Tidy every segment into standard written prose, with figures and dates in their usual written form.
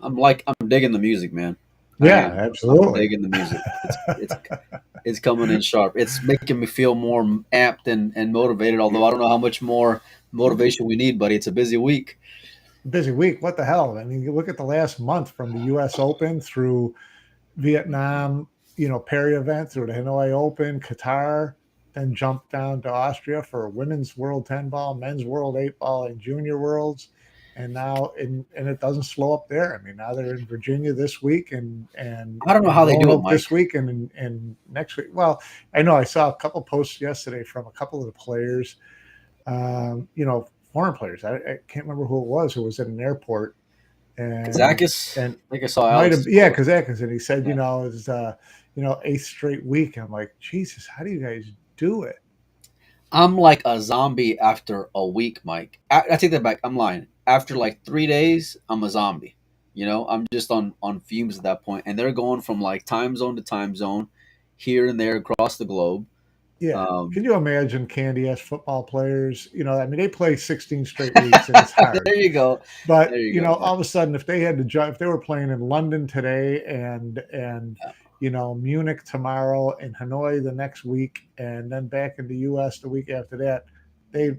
I'm digging the music, man. I Yeah, am. I'm absolutely. digging the music. It's coming in sharp. It's making me feel more amped and motivated. Although I don't know how much more motivation we need, buddy. It's a busy week. Busy week. What the hell? I mean, you look at the last month from the U.S. Open through Vietnam, Perry event, through the Hanoi Open, Qatar, then jump down to Austria for women's world 10 ball, men's world 8 ball, and junior worlds. And now, and it doesn't slow up there. I mean, now they're in Virginia this week and I don't know in how they do it, Roanoke this Mike. week and next week. Well, I know I saw a couple posts yesterday from a couple of the players, foreign players. I can't remember who it was who was at an airport and Kazakis. and I think I saw might have, Alex. yeah, because Atkinson, he said, Yeah. it's eighth straight week. I'm like, Jesus, how do you guys do it? I'm like a zombie after a week, Mike. I take that back. I'm lying. After like 3 days, I'm a zombie. I'm just on fumes at that point, and they're going from like time zone to time zone, here and there across the globe. Yeah. Can Um, you imagine candy ass football players? I mean, they play 16 straight weeks and it's hard. there you go. But There you go. Yeah. all of a sudden, if they had to jump, if they were playing in London today and Munich tomorrow and Hanoi the next week, and then back in the U.S. the week after that,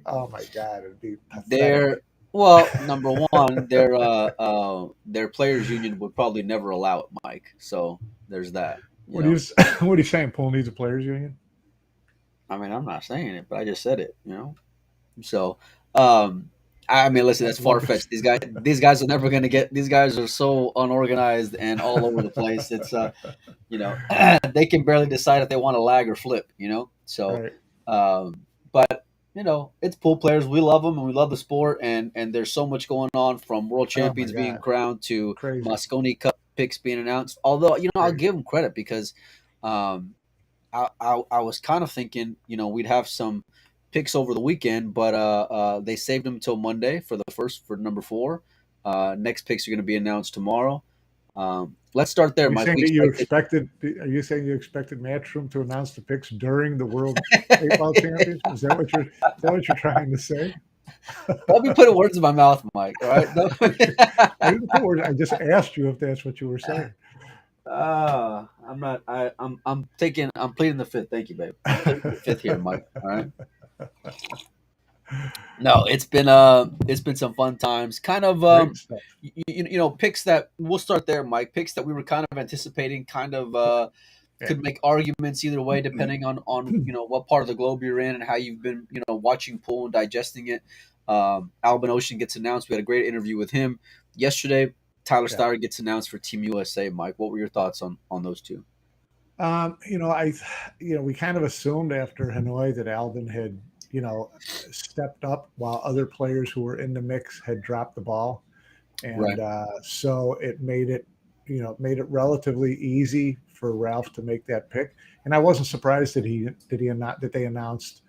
oh my God, it'd be They're pathetic. well, number one, their players union would probably never allow it, Mike. So there's that. You What are you know, What are you saying? Pool needs a players union? I mean, I'm not saying it, but I just said it. So, um, I mean, listen, that's I'd far love to. fetched. These guys are never going to get. These guys are so unorganized and all over the place. It's you know, they can barely decide if they want to lag or flip. So, Right. but it's pool players. We love them and we love the sport. And there's so much going on from world Oh my champions being God. crowned to Crazy. Moscone Cup picks being announced. Although I'll Crazy. give them credit because. Um, I was kind of thinking, we'd have some picks over the weekend, but they saved them until Monday for number four. Next picks are going to be announced tomorrow. Let's start there, Are you Mike. saying We that you expected. expected? Are you saying you expected Matchroom to announce the picks during the World 8 ball Championship? Is that what you're trying to say? Don't be putting words in my mouth, Mike. All right. I didn't put words. I just asked you if that's what you were saying. I'm not. I'm pleading the fifth. Thank you, babe. I'm pleading the fifth here, Mike. All right. No, it's been some fun times. Kind of Great stuff. picks that we'll start there, Mike. Picks that we were kind of anticipating, kind of Yeah. could make arguments either way depending on what part of the globe you're in and how you've been watching pool and digesting it. Albin Ocean gets announced. We had a great interview with him yesterday. Tyler Yeah. Steyer gets announced for Team USA. Mike, what were your thoughts on those two? I, we kind of assumed after Hanoi that Alvin had, stepped up while other players who were in the mix had dropped the ball, Right. and so it made it relatively easy for Ralph to make that pick. And I wasn't surprised that they announced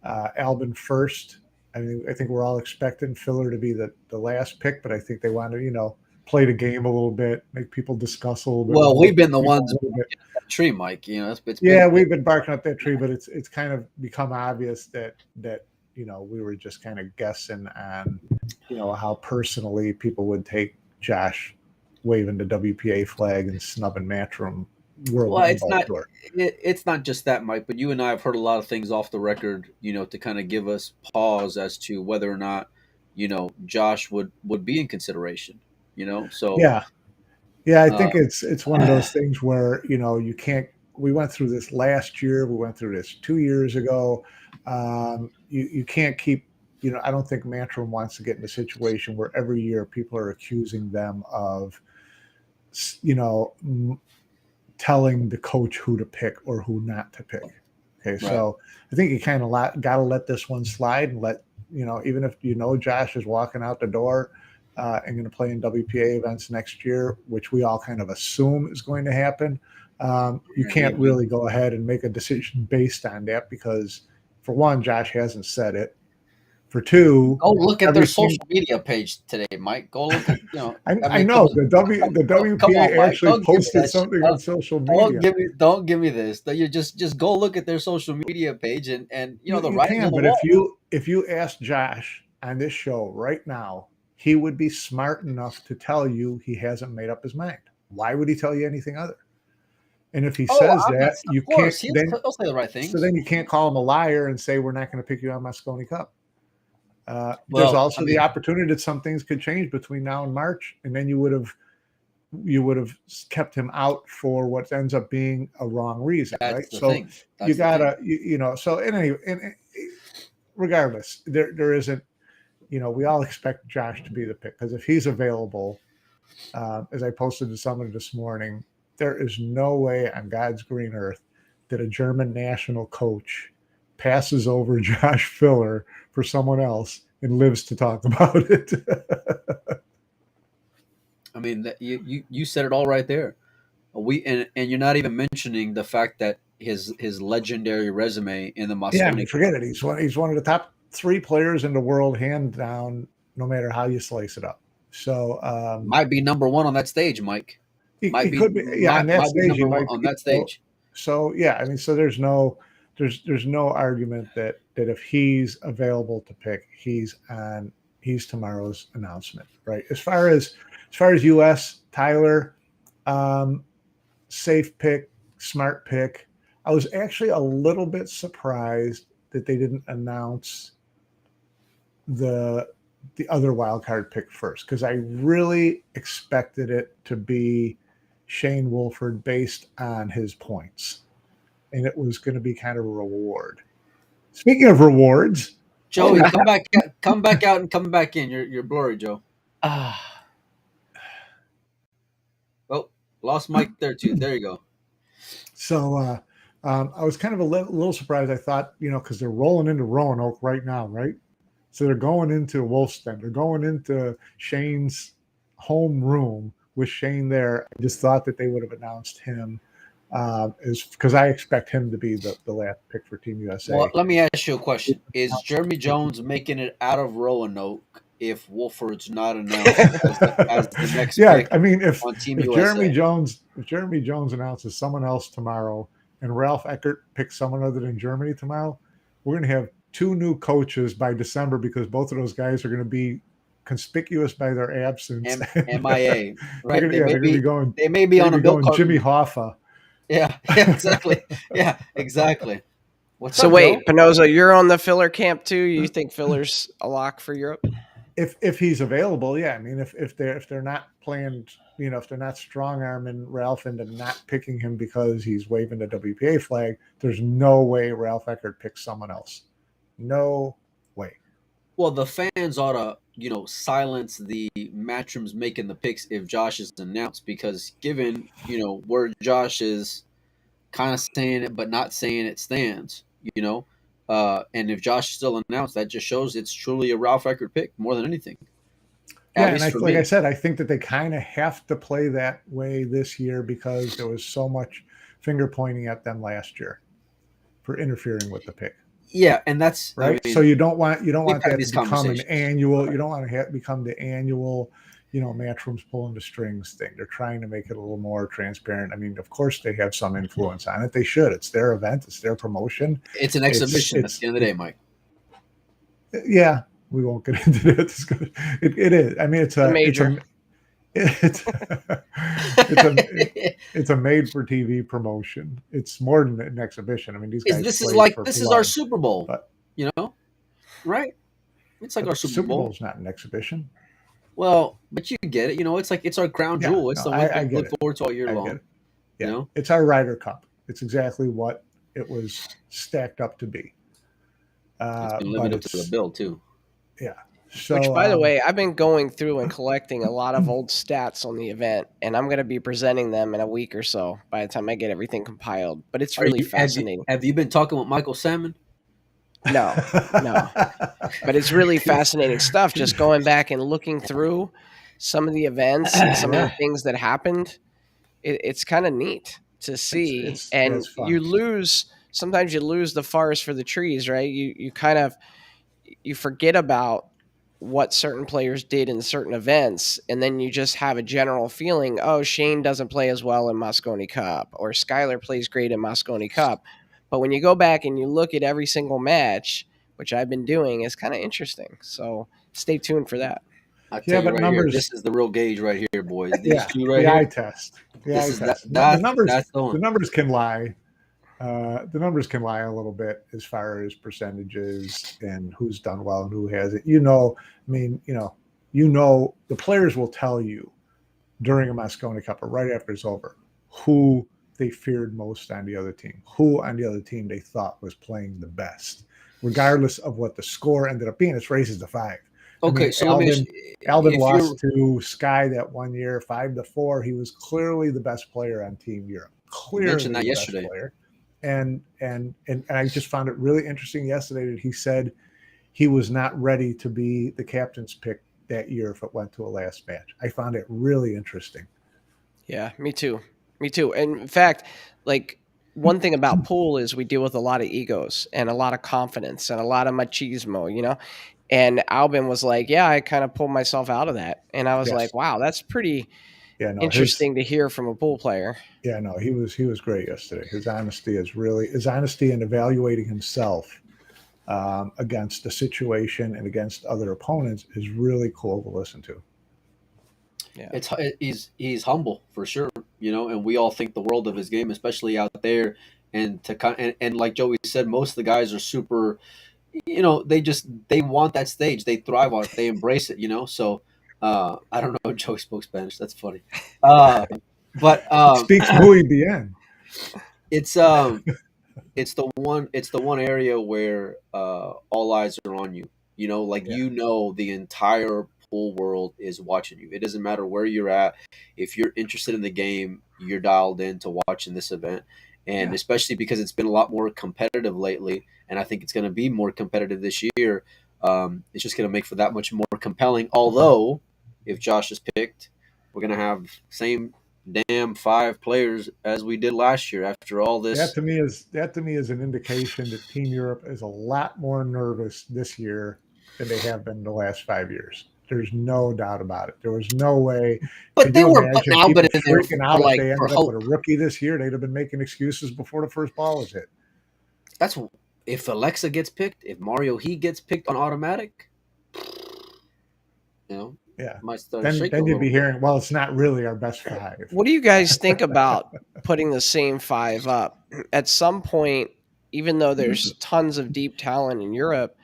Albin first. I mean, I think we're all expecting Filler to be the last pick, but I think they want to, play the game a little bit, make people discuss a little bit Well, more, we've been the people ones a little bit. that tree, Mike. It's been Yeah, we've been barking up that tree, but it's kind of become obvious that we were just kind of guessing on how personally people would take Josh waving the WPA flag and snubbing Matchroom World well, Nine it's Ball not. Tour. It's not just that, Mike. But you and I have heard a lot of things off the record, to kind of give us pause as to whether or not, Josh would be in consideration. So Yeah, yeah, I uh, think it's one of those things where you can't. We went through this last year. We went through this 2 years ago. You can't keep. I don't think Matchroom wants to get in a situation where every year people are accusing them of, you know, telling the coach who to pick or who not to pick. Okay, right. so I think you kind of got to let this one slide and let even if Josh is walking out the door, and going to play in WPA events next year, which we all kind of assume is going to happen. You can't really go ahead and make a decision based on that because, for one, Josh hasn't said it. For two, go look at their social media page today, Mike. Go look at I know the WPA Mike. actually posted something on social media. Don't give me this. You just go look at their social media page and the You writing on can, the but wall. if you ask Josh on this show right now, he would be smart enough to tell you he hasn't made up his mind. Why would he tell you anything other? And if he says that, you can't he'll say the right things. So then you can't call him a liar and say we're not going to pick you on Moscone Cup. There's also the opportunity that some things could change between now and March, and then you would have kept him out for what ends up being a wrong reason, right? So you gotta, So regardless, there isn't. We all expect Josh to be the pick because if he's available, as I posted to someone this morning, there is no way on God's green earth that a German national coach passes over Josh Filler for someone else and lives to talk about it. I mean, you said it all right there. And you're not even mentioning the fact that his legendary resume in the Moscone. Yeah, I mean, forget it. He's one of the top 3 players in the world, hand down, no matter how you slice it up. So might be number 1 on that stage, Mike. He could be, yeah, on that stage. He might on that stage. So yeah, I mean, so there's no argument that if he's available to pick, he's tomorrow's announcement, right? As far as US, Tyler, safe pick, smart pick. I was actually a little bit surprised that they didn't announce the other wild card pick first, because I really expected it to be Shane Wolford based on his points, and it was going to be kind of a reward. Speaking of rewards, Joey, come back out and come back in. You're blurry, Joe. Oh, lost Mike there too. There you go. So I was kind of a little surprised. I thought, because they're rolling into Roanoke right now, right? So they're going into Wolfston. They're going into Shane's home room with Shane there. I just thought that they would have announced him because I expect him to be the last pick for Team USA. Well, let me ask you a question. Is Jeremy Jones making it out of Roanoke if Wolford's not announced as the next pick? I mean, if USA? Jeremy Jones announces someone else tomorrow and Ralph Eckert picks someone other than Germany tomorrow, we're going to have 2 new coaches by December because both of those guys are going to be conspicuous by their absence. MIA, right? They may be on a bill card. Jimmy Hoffa. Yeah, exactly. Yeah, exactly. Wait, Pinoza, you're on the Filler camp too. You think Filler's a lock for Europe? If he's available, yeah. I mean, if they're not playing, if they're not strong arming Ralph into not picking him because he's waving the WPA flag, there's no way Ralph Eckert picks someone else. No way. Well, the fans ought to, silence the Matchroom's making the picks if Josh is announced, because given, where Josh is kind of saying it but not saying it stands, and if Josh is still announced, that just shows it's truly a Ralph Eckert pick more than anything. Yeah, and I said, I think that they kind of have to play that way this year because there was so much finger pointing at them last year for interfering with the pick. Yeah, and that's right. So you don't want that to become an annual. You don't want to become the annual, Matchroom's pulling the strings thing. They're trying to make it a little more transparent. I mean, of course they have some influence on it. They should. It's their event. It's their promotion. It's an exhibition at the end of the day, Mike. Yeah, we won't get into that. It is. I mean, it's a made for TV promotion. It's more than an exhibition. I mean, these guys. This is our Super Bowl, right? It's like our Super Bowl. Super Bowl's not an exhibition. Well, but you get it. It's our crown jewel. It's the one thing we look forward to all year long. Yeah, it's our Ryder Cup. It's exactly what it was stacked up to be. It's been living up to the bill too. Yeah. So, which, by the way, I've been going through and collecting a lot of old stats on the event, and I'm going to be presenting them in a week or so by the time I get everything compiled. But it's really fascinating. Have you been talking with Michael Salmon? No, no. But it's really fascinating stuff. Just going back and looking through some of the events and some of the things that happened. It's kind of neat to see. And it's fun. you lose. Sometimes you lose the forest for the trees, right? You kind of you forget about what certain players did in certain events, and then you just have a general feeling, oh, Shane doesn't play as well in Moscone Cup, or Skylar plays great in Moscone Cup. But when you go back and you look at every single match, which I've been doing, it's kind of interesting. So stay tuned for that. I tell Yeah, you but right here, numbers, this is the real gauge right here, boys. These yeah, two right the here, eye test. The this eye is that test. The that's the the one. numbers can lie. The numbers can lie a little bit as far as percentages and who's done well and who hasn't. I mean, the players will tell you during a Moscone Cup or right after it's over who they feared most on the other team, who on the other team they thought was playing the best, regardless of what the score ended up being. It's races to five. I Okay, mean, so let me ask Alvin if you're lost to Sky that one year, 5-4. He was clearly the best player on Team Europe. you mentioned Clearly that the best yesterday. player. And I just found it really interesting yesterday that he said he was not ready to be the captain's pick that year if it went to a last match. I found it really interesting. Yeah, me too. Me too. And in fact, like one thing about pool is we deal with a lot of egos and a lot of confidence and a lot of machismo, you know? And Albin was like, yeah, I kind of pulled myself out of that. And I was Yes. like, wow, that's pretty Yeah, no, interesting to hear from a pool player. he was great yesterday. His honesty in evaluating himself against the situation and against other opponents is really cool to listen to. Yeah. It's he's humble for sure, and we all think the world of his game, especially out there. And and like Joey said, most of the guys are super. They want that stage. They thrive on it. They embrace it. So I don't know. Joey spoke Spanish. That's funny. Uh, but It speaks muy bien. it's it's the one area where all eyes are on you. Like Yeah, the entire pool world is watching you. It doesn't matter where you're at. If you're interested in the game, you're dialed in to watching this event. And yeah, especially because it's been a lot more competitive lately, and I think it's going to be more competitive this year. It's just going to make for that much more compelling. Although, if Josh is picked, we're going to have same damn 5 players as we did last year after all this. that to me is an indication that Team Europe is a lot more nervous this year than they have been the last 5 years. There's no doubt about it. There was no way. But Could they you were putting imagine people Albin in there freaking for out if they for ended up with hope. a rookie this year? They'd have been making excuses before the first ball was hit. That's if Alexa gets picked, if Mario he gets picked on automatic, you know, Yeah. might start shaking Then a you'd little be bit. hearing, well, it's not really our best five. What do you guys think about putting the same 5 up? At some point, even though there's tons of deep talent in Europe,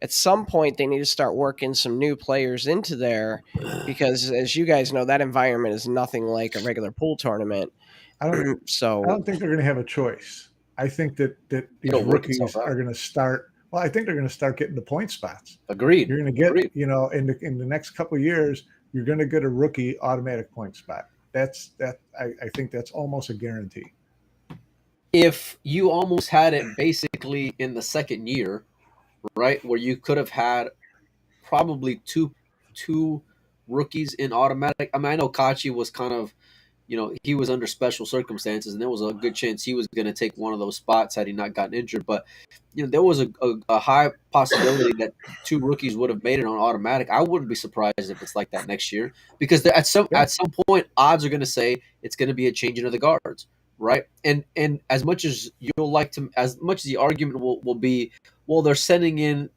at some point they need to start working some new players into there because as you guys know, that environment is nothing like a regular pool tournament. I don't I So don't think they're going to have a choice. I think that these It'll work itself rookies are out. going to start. Well, I think they're going to start getting the point spots. Agreed. You're going to get, Agreed. in the next couple of years, you're going to get a rookie automatic point spot. I think that's almost a guarantee. If you almost had it basically in the second year, right, where you could have had probably two rookies in automatic. I mean, I know Kachi was kind of he was under special circumstances, and there was a good chance he was going to take one of those spots had he not gotten injured. But there was a high possibility that 2 rookies would have made it on automatic. I wouldn't be surprised if it's like that next year because Yeah, at some point odds are going to say it's going to be a changing of the guards, right? And as much as you'll like to, as much as the argument will be, well, they're sending in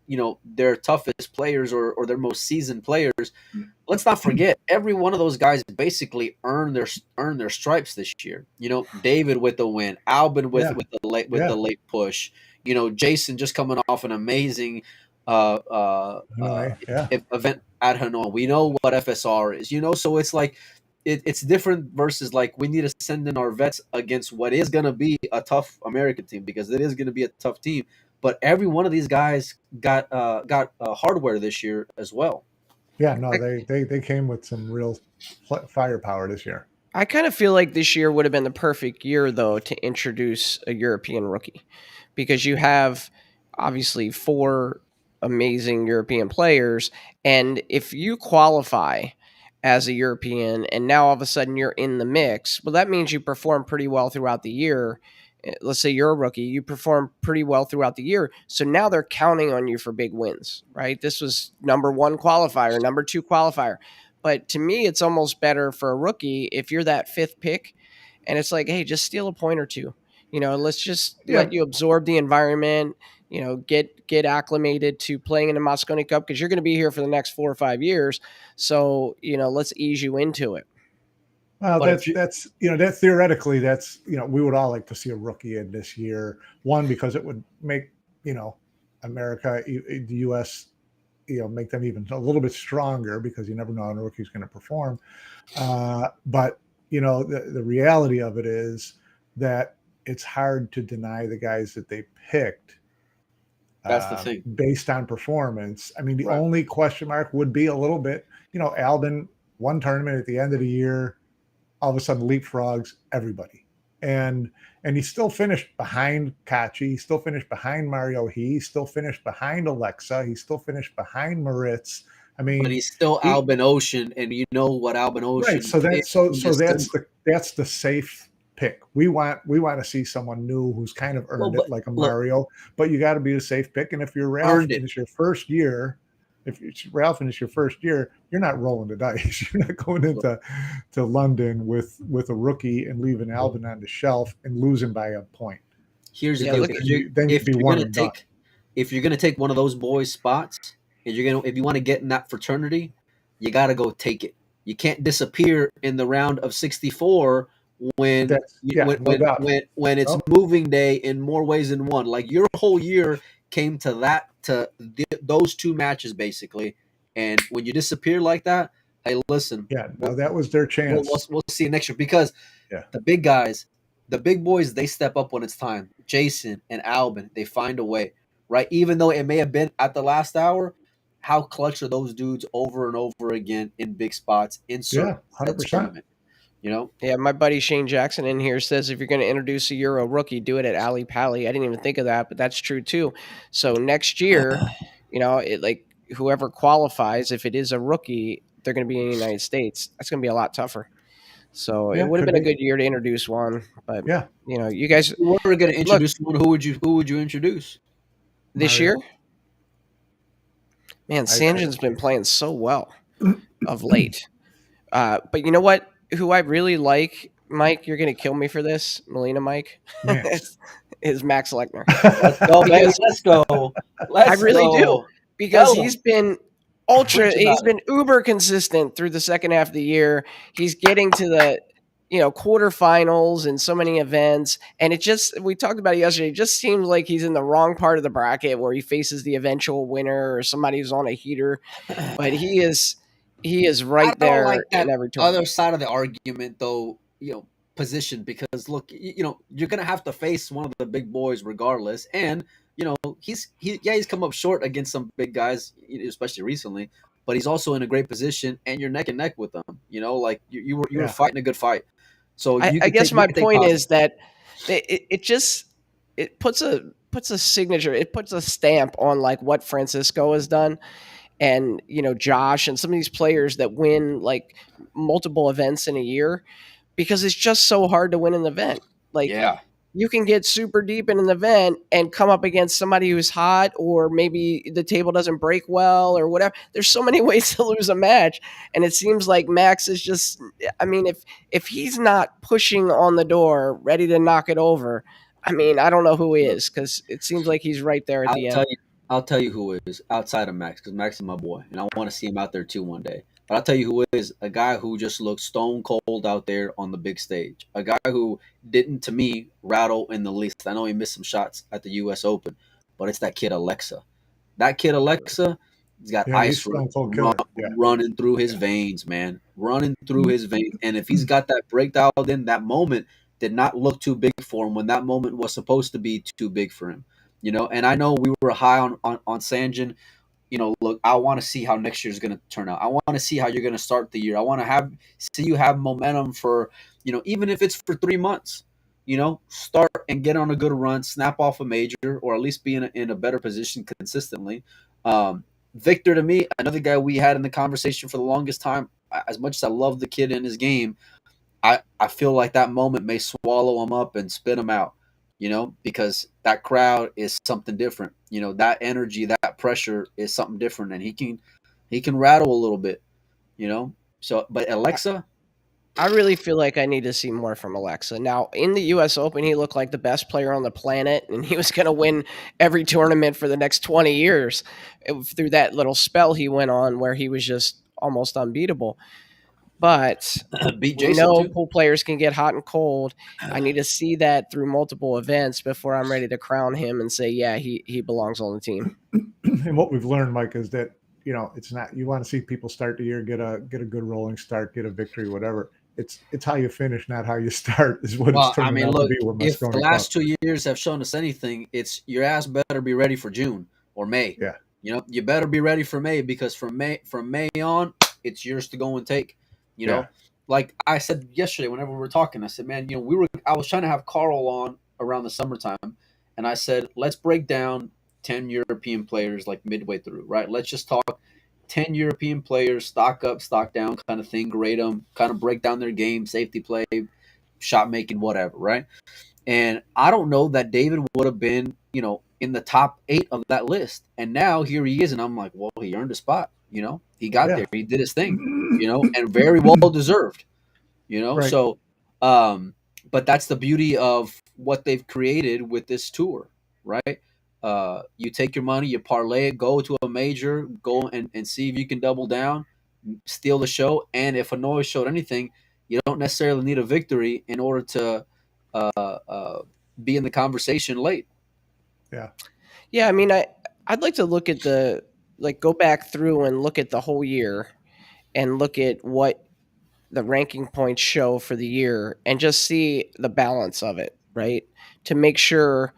their toughest players or their most seasoned players. Let's not forget every one of those guys basically earned their stripes this year. David with the win, Albin yeah, with the yeah. late push. Jason just coming off an amazing Anyway, yeah, event at Hanoi. We know what FSR is. So it's like it's different versus like we need to send in our vets against what is going to be a tough American team because it is going to be a tough team. But every one of these guys got hardware this year as well. yeah. No, they came with some real firepower this year. I kind of feel like this year would have been the perfect year though to introduce a European rookie because you have obviously 4 amazing European players, and if you qualify as a European and now all of a sudden you're in the mix, well, that means you perform pretty well throughout the year. Let's say you're a rookie, you perform pretty well throughout the year. So now they're counting on you for big wins, right? This was number 1 qualifier, number 2 qualifier. But to me, it's almost better for a rookie if you're that 5th pick and it's like, hey, just steal a point or two. Let's just Yeah, let you absorb the environment, get acclimated to playing in the Moscone Cup because you're going to be here for the next 4 or 5 years. So, let's ease you into it. well, But if you, that's that theoretically, that's we would all like to see a rookie in this year. One, because it would make America, the U.S., make them even a little bit stronger because you never know how a rookie's going to perform. But the reality of it is that it's hard to deny the guys that they picked that's the thing, based on performance. I mean, the right? only question mark would be a little bit, Albin won tournament at the end of the year, all of a sudden leapfrogs everybody. And he still finished behind Kachi, he still finished behind Mario He still finished behind Alexa, he still finished behind Moritz. I But mean, he's still he Albin Ocean, and you know what Albin right. Ocean So is in December. that's the safe pick. We want to see someone new who's kind of Well, earned it, but like a look, Mario. But you got to be the safe pick. And if you're Ralph earned and it. it's your first year, if it's Ralph and it's your first year, you're not rolling the dice. You're not going into London with a rookie and leaving Albin on the shelf and losing by a point. Here's the Yeah, deal: look at Then you'd if be you're one gonna and done. take if you're gonna take one of those boys' spots, and if you want to get in that fraternity, you got to go take it. You can't disappear in the round of 64 when That's no doubt. when it's Oh, moving day in more ways than one. Like your whole year came to those 2 matches basically, and when you disappear like that, hey, listen, yeah. No, that was their chance. we'll see you next year because Yeah. the big guys, the big boys, they step up when it's time. Jason and Albin, they find a way, right? Even though it may have been at the last hour, how clutch are those dudes over and over again in big spots in certain Yeah. 100%. tournament, you know? Yeah, my buddy Shane Jackson in here says if you're going to introduce a Euro rookie, do it at Ali Pally. I didn't even think of that, but that's true too. So next year, like whoever qualifies, if it is a rookie, they're going to be in the United States. That's going to be a lot tougher. So it Yeah. would have Could been a be. good year to introduce one, but Yeah. you guys If you were going to look introduce one, who would you introduce? this year. Mario. Man, I Sanjin's been playing so well of late. But you know what? Who I really like, Mike, you're going to kill me for this, Melina Mike, Max. is Max Lechner. Let's go, baby. Because Let's go. I Let's really do. go. Because Tell them. he's been Preach he's about it. been uber consistent through the second half of the year. He's getting to the quarterfinals in so many events, and we talked about it yesterday. It just seems like he's in the wrong part of the bracket where he faces the eventual winner or somebody who's on a heater. But he is I right don't there like in that every other tournament. side of the argument, though. Position because look, you're gonna have to face one of the big boys regardless, and he's come up short against some big guys, especially recently. But he's also in a great position, and you're neck and neck with them. Like you were Yeah. fighting a good fight, so I guess you my could take point positive. is that it puts a signature, it puts a stamp on like what Francisco has done, and Josh and some of these players that win like multiple events in a year, because it's just so hard to win an event. Like Yeah, you can get super deep in an event and come up against somebody who's hot, or maybe the table doesn't break well or whatever. There's so many ways to lose a match, and it seems like Max is just, I mean, if he's not pushing on the door ready to knock it over, I mean, I don't know who he look, is, because it seems like he's right there at I'll the tell end. you. I'll tell you who is outside of Max because Max is my boy, and I want to see him out there too one day. But I'll tell you who is a guy who just looks stone cold out there on the big stage. A guy who didn't, to me, rattle in the least. I know he missed some shots at the U.S. Open, but it's that kid Alexa. That kid Alexa, he's got Yeah. He's ice Stone Cold Killer. Yeah. running through his Yeah. veins, man. Running through his veins. And if he's got that break dialed in, that moment did not look too big for him when that moment was supposed to be too big for him. And I know we were high on Sanjin. Look, I want to see how next year's going to turn out. I want to see how you're going to start the year. I want to see you have momentum for, even if it's for 3 months. start and get on a good run, snap off a major, or at least be in a better position consistently. Victor, to me, another guy we had in the conversation for the longest time. As much as I love the kid in his game, I feel like that moment may swallow him up and spit him out, because that crowd is something different. That energy, that pressure is something different, and he can rattle a little bit, you know. So, but Alexa, I really feel like I need to see more from Alexa. Now, in the U.S. Open, he looked like the best player on the planet, and he was going to win every tournament for the next 20 years through that little spell he went on where he was just almost unbeatable. But beat we Jason know too. pool players can get hot and cold. I need to see that through multiple events before I'm ready to crown him and say, yeah, he belongs on the team. And what we've learned, Mike, is that it's not, you want to see people start the year, get a good rolling start, get a victory, whatever. It's how you finish, not how you start, is what it's Well, I turning mean, out to look, be with if the Moscone Cup. last 2 years have shown us anything, it's your ass better be ready for June or May. Yeah. You better be ready for May, because from May on, it's yours to go and take. Yeah. Like I said yesterday, whenever we were talking, I said, man, I was trying to have Carl on around the summertime, and I said, let's break down 10 European players like midway through, right? Let's just talk 10 European players, stock up, stock down kind of thing, grade them, kind of break down their game, safety play, shot making, whatever, right? And I don't know that David would have been, in the top 8 of that list. And now here he is, and I'm like, well, he earned a spot. He got Yeah. there, he did his thing, and very well deserved. Right. So, but that's the beauty of what they've created with this tour, right? You take your money, you parlay it, go to a major, go and see if you can double down, steal the show. And if Hanoi showed anything, you don't necessarily need a victory in order to uh, uh, be in the conversation late. Yeah. Yeah, I mean, I'd like to look at go back through and look at the whole year and look at what the ranking points show for the year and just see the balance of it, right? To make sure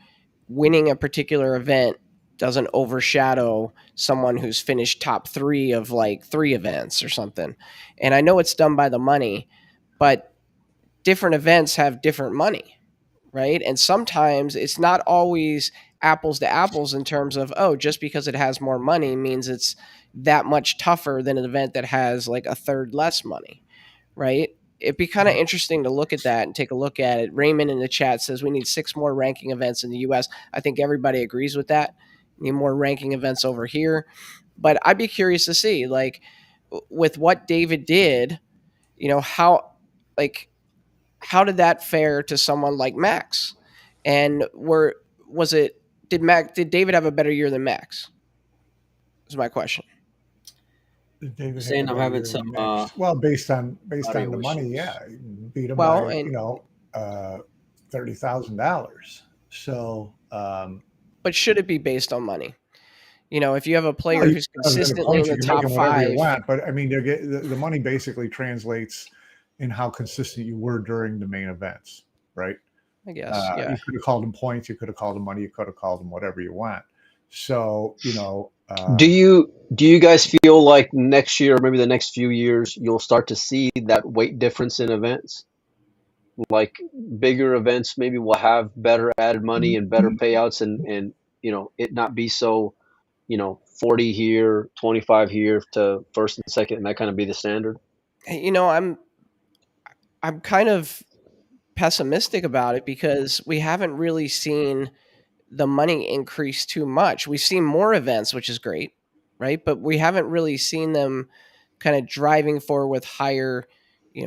winning a particular event doesn't overshadow someone who's finished top 3 of like 3 events or something. And I know it's done by the money, but different events have different money, right? And sometimes it's not always apples to apples in terms of, oh, just because it has more money means it's that much tougher than an event that has like a third less money, right? It'd be kind of interesting to look at that and take a look at it. Raymond in the chat says we need 6 more ranking events in the US. I think everybody agrees with that. We need more ranking events over here. But I'd be curious to see, like, with what David did, how, like, how did that fare to someone like Max? And did David have a better year than Max? Is my question. Did You're David have a saying I'm better having year some than Max? Well, based on audio the money, issues. yeah, beat him Well, by and $30,000. So, but should it be based on money? If you have a well, player you who's have any consistently in points, you the can make top them whatever you 5, want. But I mean, the money basically translates in how consistent you were during the main events, right? I guess, yeah. You could have called them points, you could have called them money, you could have called them whatever you want. So, Do you guys feel like next year, or maybe the next few years, you'll start to see that weight difference in events? Like bigger events maybe will have better added money and better payouts, and it not be so 40 here, 25 here to first and second, and that kind of be the standard. I'm kind of pessimistic about it because we haven't really seen the money increase too much. We've seen more events, which is great, right? But we haven't really seen them kind of driving forward with higher,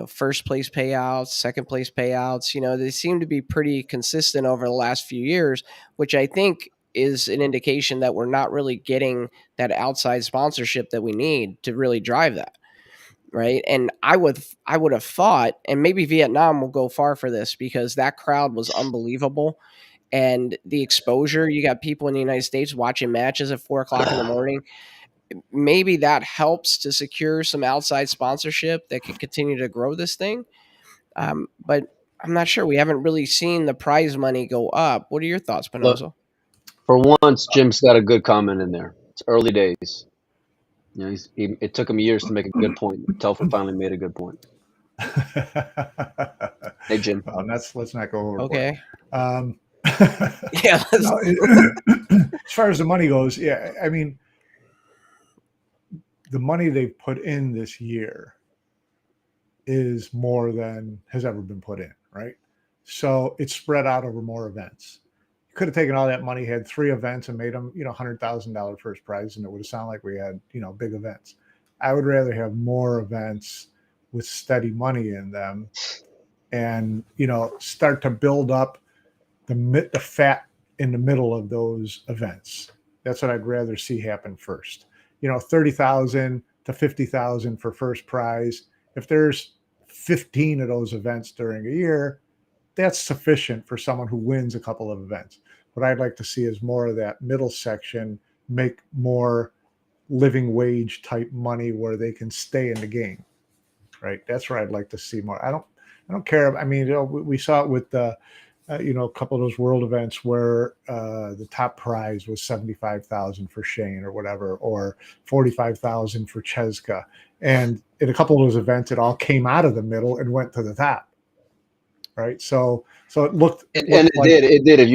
first place payouts, second place payouts. They seem to be pretty consistent over the last few years, which I think is an indication that we're not really getting that outside sponsorship that we need to really drive that. Right. And I would have thought, and maybe Vietnam will go far for this because that crowd was unbelievable. And the exposure, you got people in the United States watching matches at 4 o'clock in the morning. Maybe that helps to secure some outside sponsorship that can continue to grow this thing. But I'm not sure. We haven't really seen the prize money go up. What are your thoughts, Look, Penozo? for once, Jim's got a good comment in there. It's early days. It took him years to make a good point. Telfer finally made a good point. Hey, Jim. Well, let's not go overboard. Okay. Yeah. No, as far as the money goes, yeah, I mean, the money they've put in this year is more than has ever been put in, right? So it's spread out over more events. You could have taken all that money, had 3 events, and made them, $100,000 first prize, and it would have sounded like we had, big events. I would rather have more events with steady money in them, and start to build up the fat in the middle of those events. That's what I'd rather see happen first. 30,000 to 50,000 for first prize. If there's 15 of those events during a year, that's sufficient for someone who wins a couple of events. What I'd like to see is more of that middle section make more living wage type money where they can stay in the game, right? That's where I'd like to see more. I don't care. I mean, we saw it with the, a couple of those world events where the top prize was 75,000 for Shane or whatever, or 45,000 for Cheska. And in a couple of those events, it all came out of the middle and went to the top, right? So it looked, and it like, did. If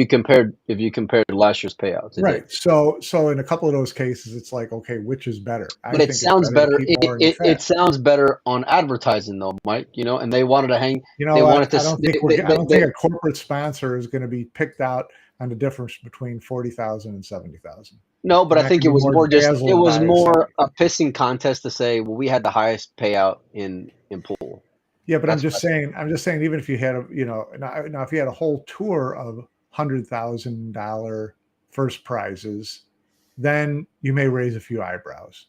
you compared last year's payouts, right? Did. So in a couple of those cases, it's like, okay, which is better? But it sounds better. It sounds better on advertising, though, Mike. And they wanted to hang. I don't think a corporate sponsor is going to be picked out on the difference between 40,000 and 70,000. No, but I think it was more a pissing contest to say, well, we had the highest payout in pool. Yeah, but I'm just saying, even if you had now if you had a whole tour of $100,000 first prizes, then you may raise a few eyebrows,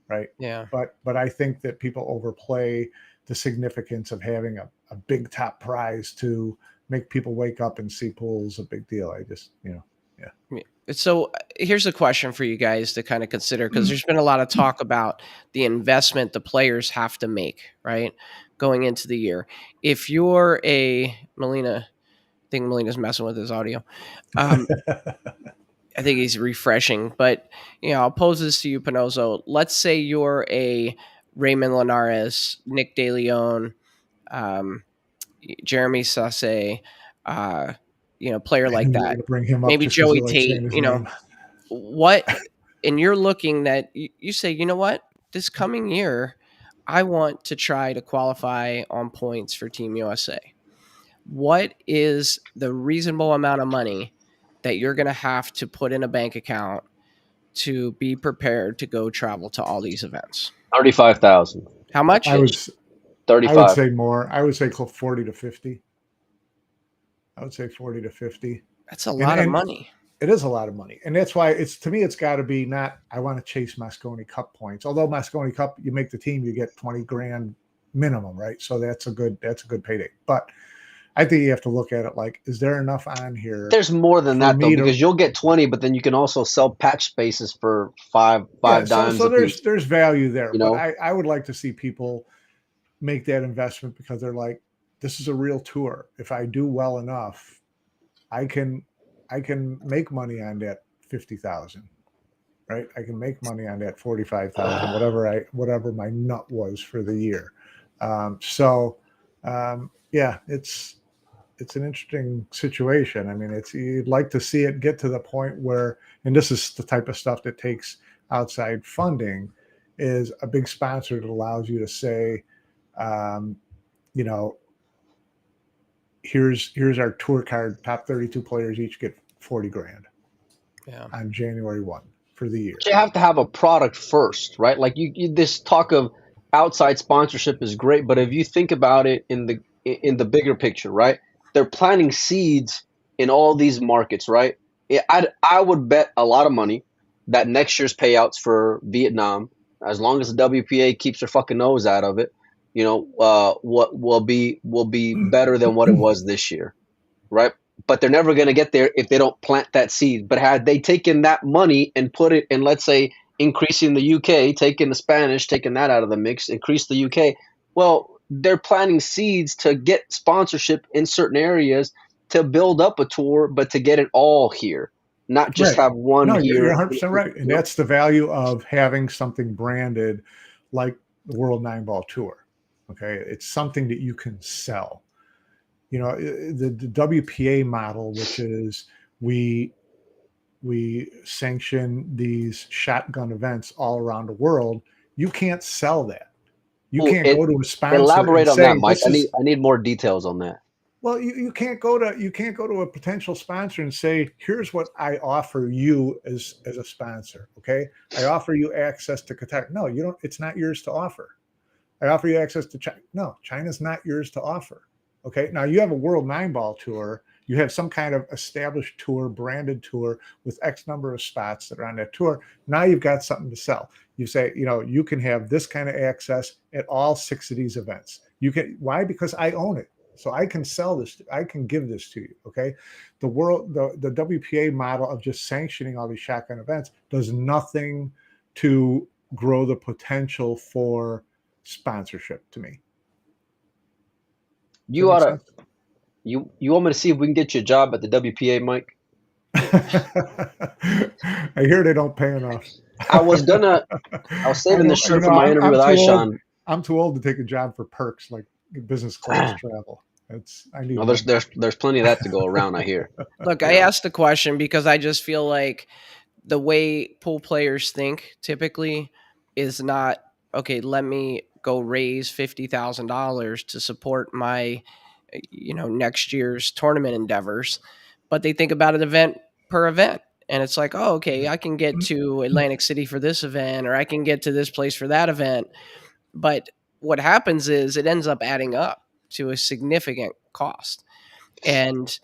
right? Yeah. But I think that people overplay the significance of having a big top prize to make people wake up and see pools a big deal. I just, yeah. So here's a question for you guys to kind of consider, because there's been a lot of talk about the investment the players have to make, right, going into the year. If you're I think Melina's messing with his audio. I think he's refreshing, but I'll pose this to you, Penozo. Let's say you're a Raymond Linares, Nick DeLeon, Jeremy Sasse, player like that. Bring him up, maybe Joey Tate. What? And you're looking that you say, you know what? This coming year, I want to try to qualify on points for Team USA. What is the reasonable amount of money that you're going to have to put in a bank account to be prepared to go travel to all these events? 35,000. How much? 35. I would say more. I would say 40 to 50. I would say 40 to 50. That's a lot of money. It is a lot of money. And that's why to me, it's got to be not, I want to chase Moscone Cup points. Although Moscone Cup, you make the team, you get 20 grand minimum, right? So that's a good payday. But I think you have to look at it like, is there enough on here? There's more than that, though, because you'll get 20, but then you can also sell patch spaces for five dimes. So there's value there. But I would like to see people make that investment because they're like, this is a real tour. If I do well enough, I can make money on that 50,000, right? I can make money on that 45,000, whatever my nut was for the year. Yeah, it's an interesting situation. I mean, you'd like to see it get to the point where, and this is the type of stuff that takes outside funding, is a big sponsor that allows you to say, here's our tour card. Top 32 players each get 40 grand on January 1 for the year. You have to have a product first, right? Like this talk of outside sponsorship is great, but if you think about it in the bigger picture, right? They're planting seeds in all these markets, right? I would bet a lot of money that next year's payouts for Vietnam, as long as the WPA keeps their fucking nose out of it, what will be better than what it was this year, right? But they're never going to get there if they don't plant that seed. But had they taken that money and put it in, let's say, increasing the UK, taking the Spanish, taking that out of the mix, increase the UK, well, they're planting seeds to get sponsorship in certain areas to build up a tour, but to get it all here, not just have one here. You're 100% right. And that's the value of having something branded like the World 9-Ball Tour. Okay, it's something that you can sell. You know, the WPA model, which is we sanction these shotgun events all around the world. You can't sell that. You Well, can't go to a sponsor and elaborate on that, say Mike. this is. I need more details on that. Well, you can't go to a potential sponsor and say, here's what I offer you as a sponsor. Okay, I offer you access to Qatar. No, you don't. It's not yours to offer. I offer you access to China. No, China's not yours to offer. Okay. Now you have a World 9-Ball tour. You have some kind of established tour, branded tour with X number of spots that are on that tour. Now you've got something to sell. You say, you know, you can have this kind of access at all 6 of these events. You can. Why? Because I own it. So I can sell this. I can give this to you. Okay. The WPA model of just sanctioning all these shotgun events does nothing to grow the potential for sponsorship to me. Does that You ought make to. sense? You want me to see if we can get you a job at the WPA, Mike? I hear they don't pay enough. I was saving this shirt for my interview with I'm too old. Aishan. I'm too old to take a job for perks like business class travel. I need Well, money. there's plenty of that to go around, I hear. Look, I asked the question because I just feel like the way pool players think typically is not, okay, let me go raise $50,000 to support my, next year's tournament endeavors. But they think about an event per event. And it's like, oh, okay, I can get to Atlantic City for this event, or I can get to this place for that event. But what happens is it ends up adding up to a significant cost. And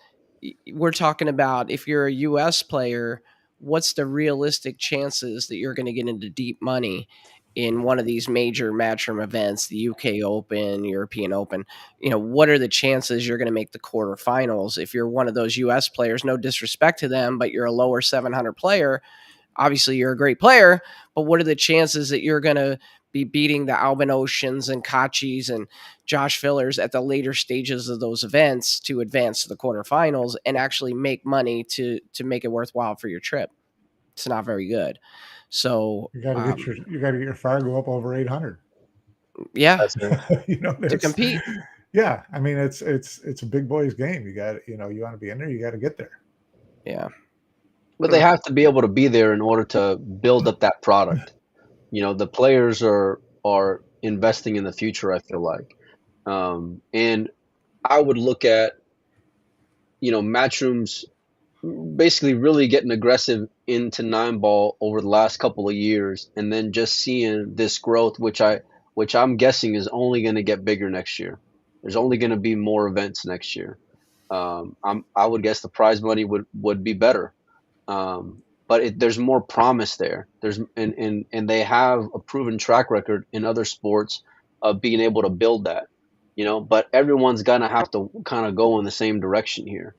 we're talking about, if you're a US player, what's the realistic chances that you're going to get into deep money in one of these major matchroom events, the UK Open, European Open? What are the chances you're going to make the quarterfinals if you're one of those US players? No disrespect to them, but you're a lower 700 player. Obviously, you're a great player, but what are the chances that you're going to be beating the Albin Oceans and Kachis and Josh Fillers at the later stages of those events to advance to the quarterfinals and actually make money to make it worthwhile for your trip? It's not very good. So You got to get your Fargo up over 800. Yeah, That's right. To compete. Yeah, I mean it's a big boys game. You got you want to be in there. You got to get there. Yeah. But they have to be able to be there in order to build up that product. The players are investing in the future, I feel like. And I would look at, Matchrooms basically really getting aggressive into 9-ball over the last couple of years, and then just seeing this growth, which I'm guessing is only going to get bigger next year. There's only going to be more events next year. I would guess the prize money would be better. But there's more promise there. And they have a proven track record in other sports of being able to build that, but everyone's gonna have to kind of go in the same direction here,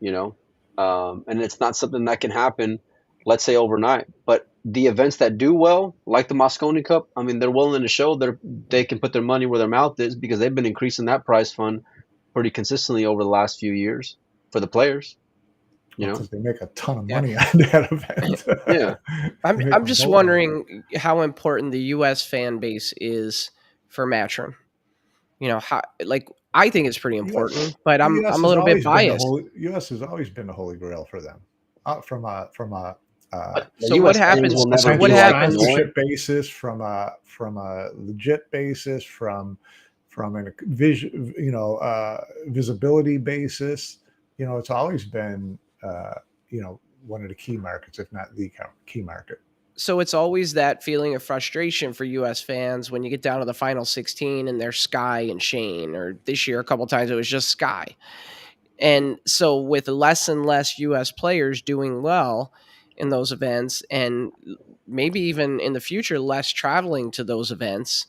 and it's not something that can happen, let's say, overnight. But the events that do well, like the Moscone Cup, I mean, they're willing to show they can put their money where their mouth is, because they've been increasing that prize fund pretty consistently over the last few years for the players. Because they make a ton of money on that event. Yeah. I'm just wondering how important the U.S. fan base is for Matchroom. How, I think it's pretty important, but I'm a little bit biased. U.S. has always been the holy grail for them. From a so what happens? What happens? Sponsorship basis, from a legit basis, from a visibility basis. It's always been one of the key markets, if not the key market. So it's always that feeling of frustration for U.S. fans when you get down to the final 16 and there's Sky and Shane, or this year a couple of times it was just Sky. And so with less and less U.S. players doing well in those events, and maybe even in the future less traveling to those events,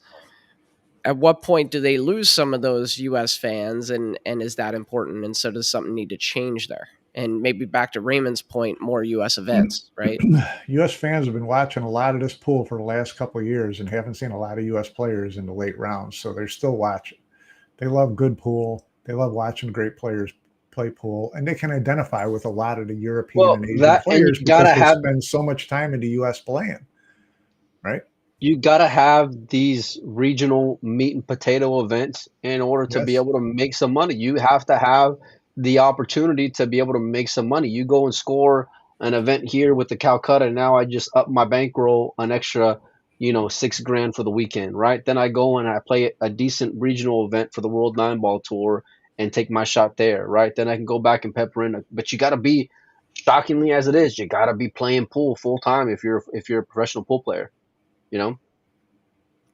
at what point do they lose some of those U.S. fans, and is that important? And so does something need to change there? And maybe back to Raymond's point, more U.S. events, right? U.S. fans have been watching a lot of this pool for the last couple of years and haven't seen a lot of U.S. players in the late rounds, so they're still watching. They love good pool. They love watching great players play pool, and they can identify with a lot of the European and Asian players because they spend so much time in the U.S. playing, right? you gotta have these regional meat and potato events in order to be Yes. able to make some money. You have to have the opportunity to be able to make some money. You go and score an event here with the Calcutta, and now I just up my bankroll an extra, $6 grand for the weekend, right? Then I go and I play a decent regional event for the World Nine Ball Tour and take my shot there, right? Then I can go back and pepper in. But you got to be, shockingly as it is, you got to be playing pool full time if you're a professional pool player, you know.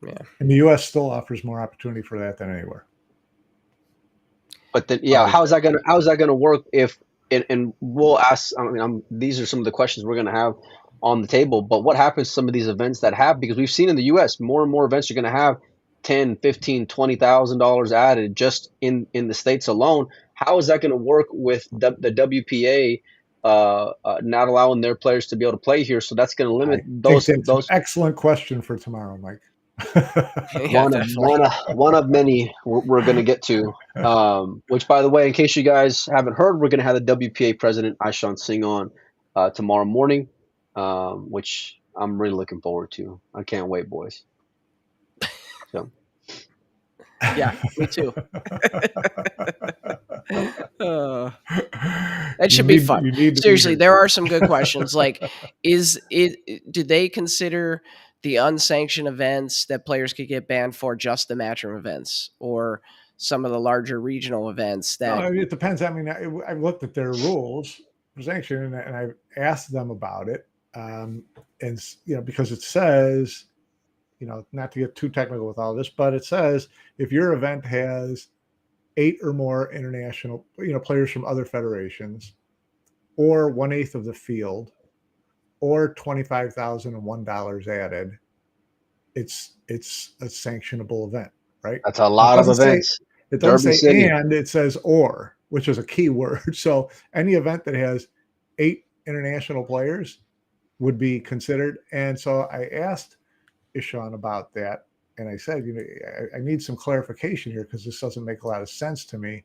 Yeah. And the U.S. still offers more opportunity for that than anywhere. But then, Always how's that gonna work if and we'll ask. I mean, these are some of the questions we're gonna have on the table. But what happens to some of these events that have, because we've seen in the U.S. more and more events are gonna have 10, 15, $20,000 added just in the states alone. How is that gonna work with the WPA not allowing their players to be able to play here? So that's gonna limit I think that's an those excellent question for tomorrow, Mike. Yeah, definitely. one of many we're going to get to. Which, by the way, in case you guys haven't heard, we're going to have the WPA president Aishan Singh on tomorrow morning, which I'm really looking forward to. I can't wait, boys. So Yeah, me too. That should be fun. You need to Seriously, be there are some good questions. Like, do they consider the unsanctioned events that players could get banned for just the matchroom events, or some of the larger regional events No, that? it depends. I mean, I've looked at their rules for sanction, and I've asked them about it. And because it says, not to get too technical with all this, but it says if your event has 8 or more international, players from other federations, or 1/8 of the field, or $25,001 added, it's a sanctionable event, right? that's a Now, lot of events. it doesn't Derby say City. and, it says or, which is a key word. So any event that has 8 international players would be considered. And so I asked Ishan about that, and I said, I need some clarification here because this doesn't make a lot of sense to me.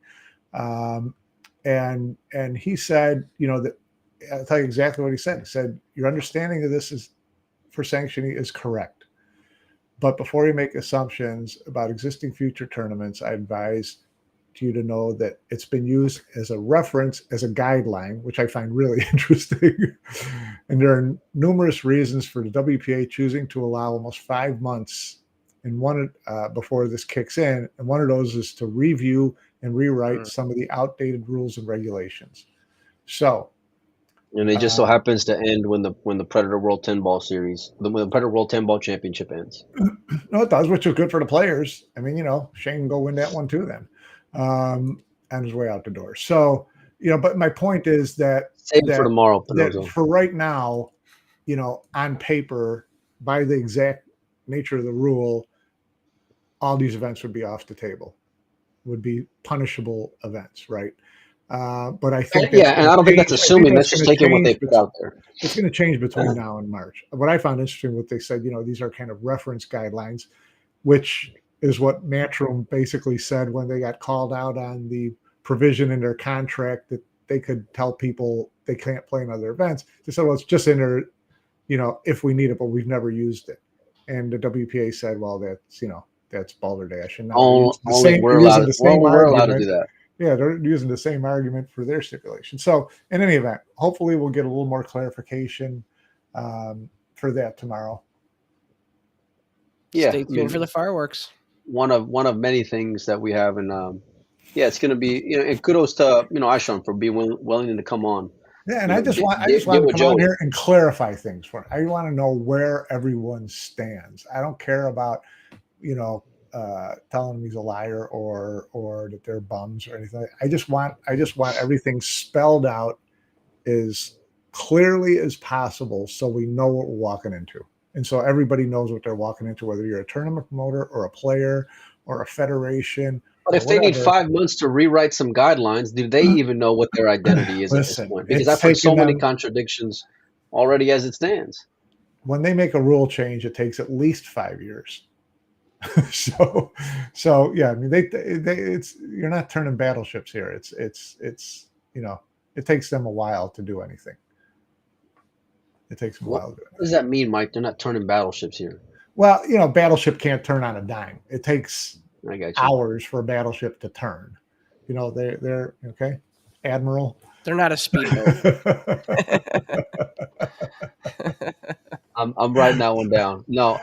And he said, that I'll tell you exactly what he said. He said, your understanding of this is for sanctioning is correct. But before you make assumptions about existing future tournaments, I advise you to know that it's been used as a reference, as a guideline, which I find really interesting. And there are numerous reasons for the WPA choosing to allow almost 5 months before this kicks in. And one of those is to review and rewrite some of the outdated rules and regulations. So, And it just so happens to end when the Predator World 10 Ball Series, when the Predator World 10 Ball Championship ends. No, it does, which is good for the players. I mean, Shane can go win that one too then, on his way out the door. So, but my point is that Save it for tomorrow, that for right now, on paper, by the exact nature of the rule, all these events would be off the table, would be punishable events, right? But I think and I don't think that's assuming. That's just taking what they put out there. It's going to change between now and March. What I found interesting, what they said, these are kind of reference guidelines, which is what Matchroom basically said when they got called out on the provision in their contract that they could tell people they can't play in other events. They said, well, it's just in there, if we need it, but we've never used it. And the WPA said, well, that's balderdash. And now we're allowed to do that. Yeah, they're using the same argument for their stipulation. So in any event, hopefully we'll get a little more clarification for that tomorrow. Yeah, stay tuned for the fireworks. One of many things that we have, and it's going to be, and kudos to Aishan for being willing to come on. Yeah, and I just want to come on here and clarify things for it. I want to know where everyone stands. I don't care about telling him he's a liar or that they're bums or anything. I just want everything spelled out as clearly as possible so we know what we're walking into. And so everybody knows what they're walking into, whether you're a tournament promoter or a player or a federation. But if they need 5 months to rewrite some guidelines, do they even know what their identity is at this point? Because I've heard so many contradictions already as it stands. When they make a rule change, it takes at least 5 years. so yeah, I mean, you're not turning battleships here. It's it takes them a while to do anything. It takes them a while to do it. What does that mean, Mike? They're not turning battleships here. Well, battleship can't turn on a dime. It takes I got you. hours for a battleship to turn. They're okay, Admiral. They're not a speedboat. I'm writing that one down. No,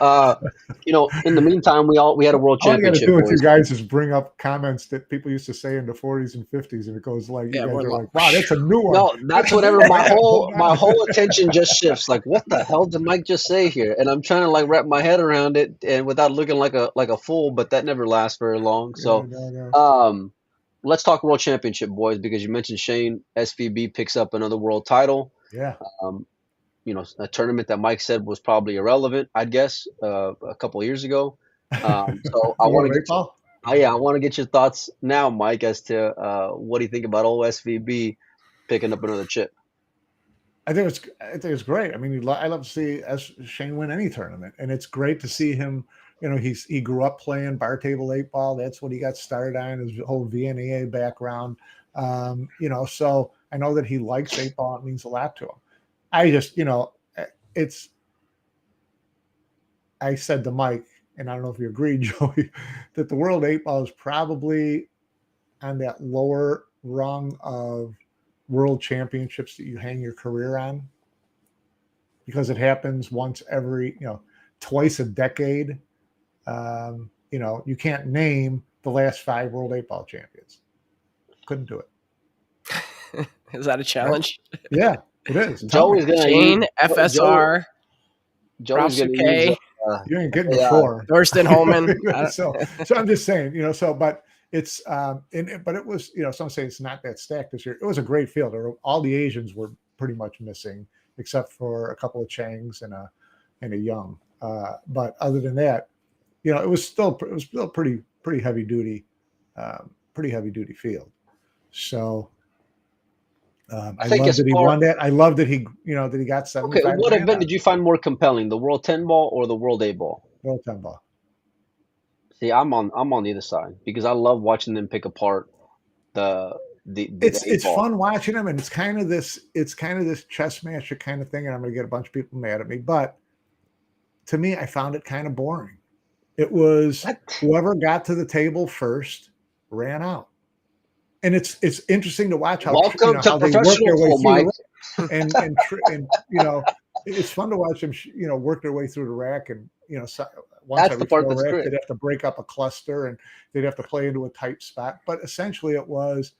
in the meantime, we had a world All you got to championship, do with you boys. guys is bring up comments that people used to say in the 40s and 50s, and it goes like, Yeah, you guys we're are like, like, wow, that's a new one. No, that's whenever my whole attention just shifts. Like, what the hell did Mike just say here? And I'm trying to like wrap my head around it, and without looking like a fool. But that never lasts very long. Yeah, So, no. let's talk world championship, boys, because you mentioned Shane SVB picks up another world title. Yeah. Um, a tournament that Mike said was probably irrelevant, I'd guess, a couple of years ago. So I The want World to get Eightball? I want to get your thoughts now, Mike, as to what do you think about old SVB picking up another chip? I think it's great. I mean, I love to see Shane win any tournament, and it's great to see him. He grew up playing bar table 8-ball. That's what he got started on, his whole VNAA background. So I know that he likes 8-ball. It means a lot to him. I just, I said to Mike, and I don't know if you agree, Joey, that the World 8-ball is probably on that lower rung of world championships that you hang your career on, because it happens once every, twice a decade. You can't name the last 5 World 8-ball champions. Couldn't do it. Is that a challenge? Yeah, it is. Joey's gonna Shane, use FSR, Joey's gonna use. You ain't getting before Thorsten Holman. so I'm just saying, but it's but it was, some say it's not that stacked this year. It was a great field. All the Asians were pretty much missing, except for a couple of Changs and a Young. But other than that, it was still pretty heavy duty, field. So I love that he won that. I love that he got 75. Okay, what event did you find more compelling, the World 10 ball or the World 8 ball? World 10 ball. See, I'm on the other side because I love watching them pick apart the it's fun watching them, and it's kind of this chess match kind of thing, and I'm going to get a bunch of people mad at me, but to me, I found it kind of boring. It was whoever got to the table first ran out. And it's interesting to watch how, how they work their way through Mike. and it's fun to watch them work their way through the rack, and once that's every the part 4 that's racks, great. they'd have to break up a cluster, and they'd have to play into a tight spot. But essentially, it was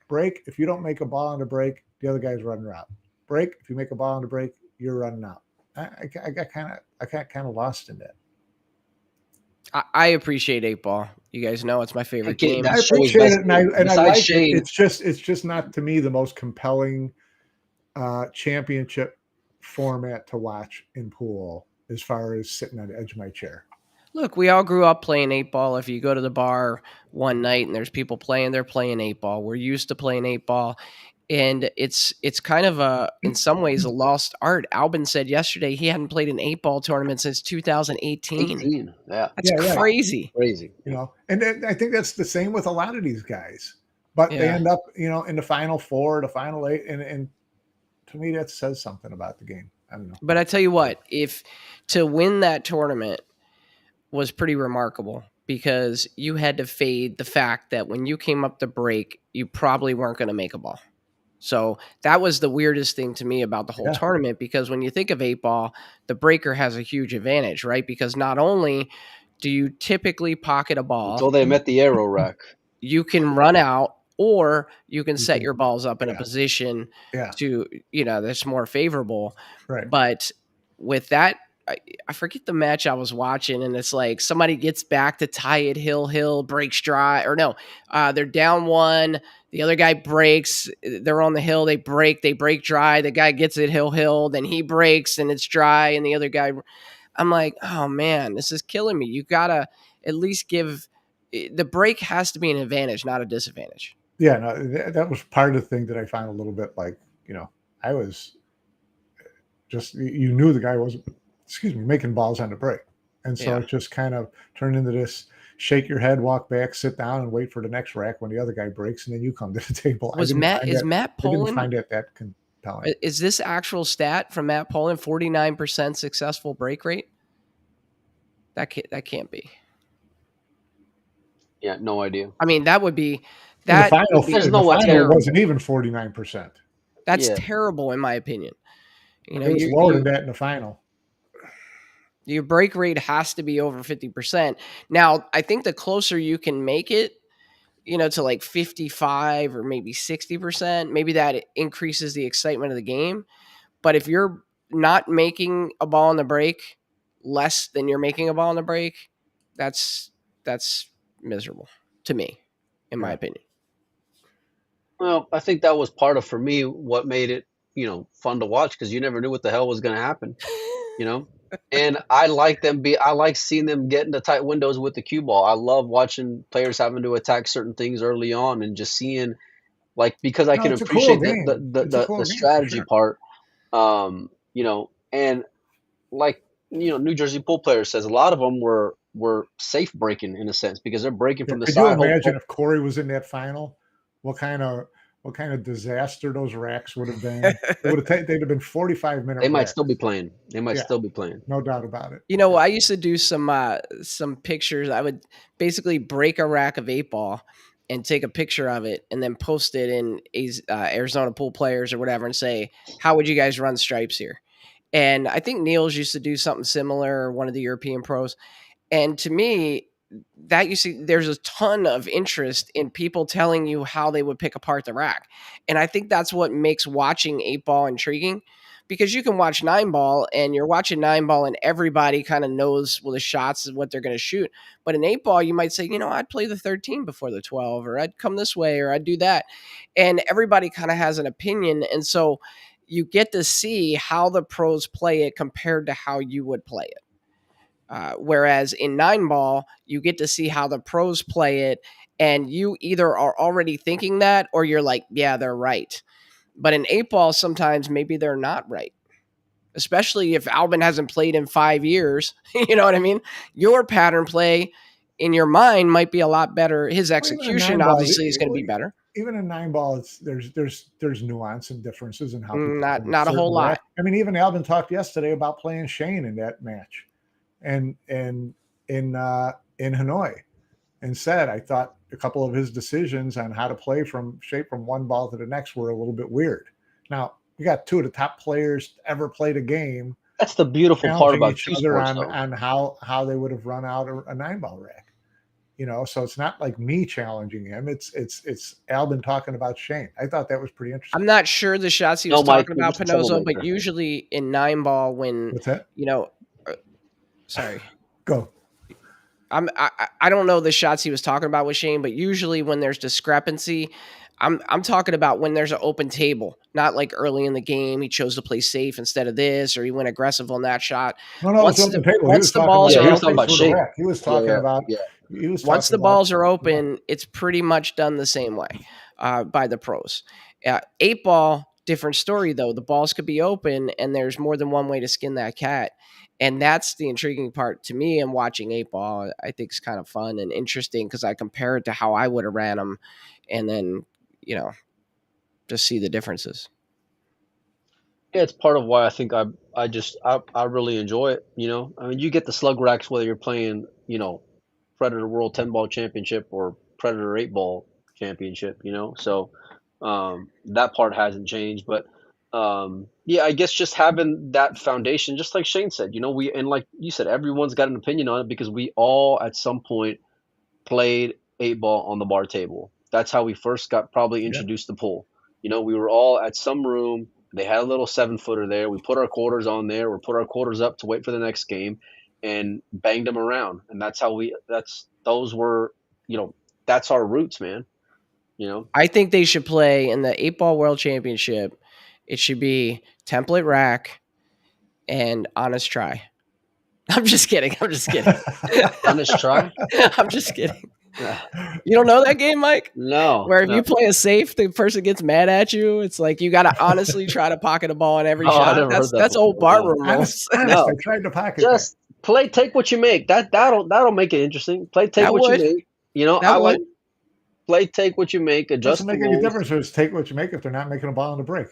break. If you don't make a ball on the break, the other guy's running out. Break. If you make a ball on the break, you're running out. I got kind of lost in that. I appreciate 8-ball. You guys know it's my favorite game. I appreciate it, and I like Shane. It. It's just not, to me, the most compelling championship format to watch in pool, as far as sitting on the edge of my chair. Look, we all grew up playing 8-ball. If you go to the bar one night and there's people playing, they're playing 8-ball. We're used to playing 8-ball. And it's kind of in some ways, a lost art. Albin said yesterday he hadn't played an 8-ball tournament since 2018. Yeah, that's crazy. Crazy. And I think that's the same with a lot of these guys. But they end up, in the final 4, the final 8, and to me that says something about the game. I don't know. But I tell you what, if to win that tournament was pretty remarkable, because you had to fade the fact that when you came up the break, you probably weren't going to make a ball. So that was the weirdest thing to me about the whole tournament, because when you think of 8-ball, the breaker has a huge advantage, right? Because not only do you typically pocket a ball until they met the arrow rack, you can run out, or you can set your balls up in a position to, that's more favorable. Right. But with that, I forget the match I was watching, and it's like somebody gets back to tie it, Hill breaks dry, or no, they're down 1. The other guy breaks. They're on the hill. They break dry. The guy gets it, Hill. Then he breaks, and it's dry. And the other guy, I'm like, oh man, this is killing me. You gotta at least give the break has to be an advantage, not a disadvantage. Yeah, no, that was part of the thing that I found a little bit like, I was just, you knew the guy wasn't, making balls on the break. And so it just kind of turned into this shake your head, walk back, sit down, and wait for the next rack when the other guy breaks, and then you come to the table. Is Matt Poland? I didn't find it that compelling. Is this actual stat from Matt Poland, 49% successful break rate? That can't be. Yeah, no idea. I mean, that would be In the final, There's in no the way. final, it wasn't even 49%. That's Yeah. terrible in my opinion. You know, It was lower than that in the final. your break rate has to be over 50%. Now, I think the closer you can make it, you know, to like 55 or maybe 60%, maybe that increases the excitement of the game. But if you're not making a ball on the break less than you're making a ball on the break, that's miserable to me, in my opinion. Well, I think that was part of, for me, what made it, fun to watch, because you never knew what the hell was going to happen, you know? And I like seeing them get into tight windows with the cue ball. I love watching players having to attack certain things early on and just seeing, because I No, can it's a cool appreciate game. It's a cool the game for strategy sure. part, and New Jersey pool player says a lot of them were safe breaking in a sense, because they're breaking from the Could you side. imagine if Corey was in that final? What kind of disaster those racks would have been? They'd have been 45-minute. They might racks. still be playing. They might Yeah. still be playing. No doubt about it. You know, I used to do some pictures. I would basically break a rack of 8-ball and take a picture of it and then post it in Arizona Pool Players or whatever and say, how would you guys run stripes here? And I think Niels used to do something similar, one of the European pros. And to me, that you see, there's a ton of interest in people telling you how they would pick apart the rack. And I think that's what makes watching 8-ball intriguing, because you can watch 9-ball and you're watching 9-ball and everybody kind of knows, well, the shots is what they're going to shoot. But in 8-ball, you might say, I'd play the 13 before the 12, or I'd come this way, or I'd do that. And everybody kind of has an opinion. And so you get to see how the pros play it compared to how you would play it. Whereas in 9-ball, you get to see how the pros play it, and you either are already thinking that or you're like, yeah, they're right. But in 8-ball, sometimes maybe they're not right, especially if Albin hasn't played in 5 years. You know what I mean? Your pattern play in your mind might be a lot better. His execution obviously is going to be better. Even in 9-ball, there's nuance and differences in how people not a whole lot. I mean, even Albin talked yesterday about playing Shane in that match, and in Hanoi, and said, I thought a couple of his decisions on how to play from one ball to the next were a little bit weird. Now, you got two of the top players to ever played a game. That's the beautiful part about each other on how they would have run out a 9-ball rack. So it's not like me challenging him. It's Albin talking about Shane. I thought that was pretty interesting. I'm not sure the shots he was talking about, Pinozo, but usually in 9-ball when, what's that? Sorry. Go. I don't know the shots he was talking about with Shane, but usually when there's discrepancy, I'm talking about when there's an open table, not like early in the game he chose to play safe instead of this, or he went aggressive on that shot. No, once the balls are open, he was talking about once the balls are open, it's pretty much done the same way by the pros. 8-ball, different story though. The balls could be open, and there's more than one way to skin that cat. And that's the intriguing part to me. And watching 8-ball, I think is kind of fun and interesting because I compare it to how I would have ran them, and then just see the differences. Yeah, it's part of why I think I really enjoy it. I mean, you get the slug racks whether you're playing Predator World 10-ball Championship or Predator 8-ball Championship. So that part hasn't changed, but. I guess just having that foundation, just like Shane said, and like you said, everyone's got an opinion on it because we all at some point played 8-ball on the bar table. That's how we first got probably introduced to pool. We were all at some room. They had a little 7-footer there. We put our quarters on there. We put our quarters up to wait for the next game and banged them around. And that's how that's our roots, man. I think they should play in the 8-ball World Championship. It should be template rack and honest try. I'm just kidding. Honest try? I'm just kidding. You don't know that game, Mike? No. Where if you play a safe, the person gets mad at you. It's like you got to honestly try to pocket a ball on every shot. That's old bar room rules. I tried to pocket. Just play, take what you make. That'll make it interesting. Play, take what you make. I like play, take what you make. Adjust. Doesn't make any difference if it's take what you make if they're not making a ball on the break.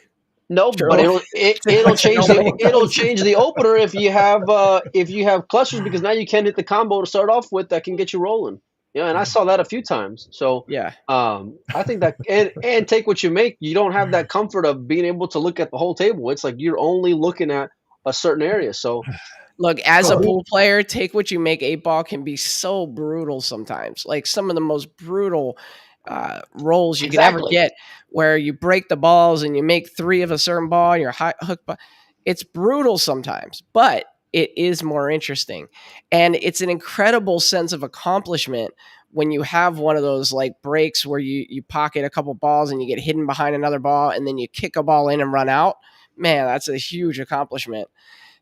No, but True. it'll change No the one it'll knows. change the opener if you have clusters, because now you can't hit the combo to start off with that can get you rolling. And I saw that a few times. So Yeah. I think that, and take what you make. You don't have that comfort of being able to look at the whole table. It's like you're only looking at a certain area. So Look, as a So pool player, take what you make. 8-ball can be so brutal sometimes. Like some of the most brutal rolls you could ever exactly, get, where you break the balls and you make 3 of a certain ball and you're high hook ball. It's brutal sometimes, but it is more interesting, and it's an incredible sense of accomplishment when you have one of those like breaks where you pocket a couple balls and you get hidden behind another ball and then you kick a ball in and run out. Man, that's a huge accomplishment.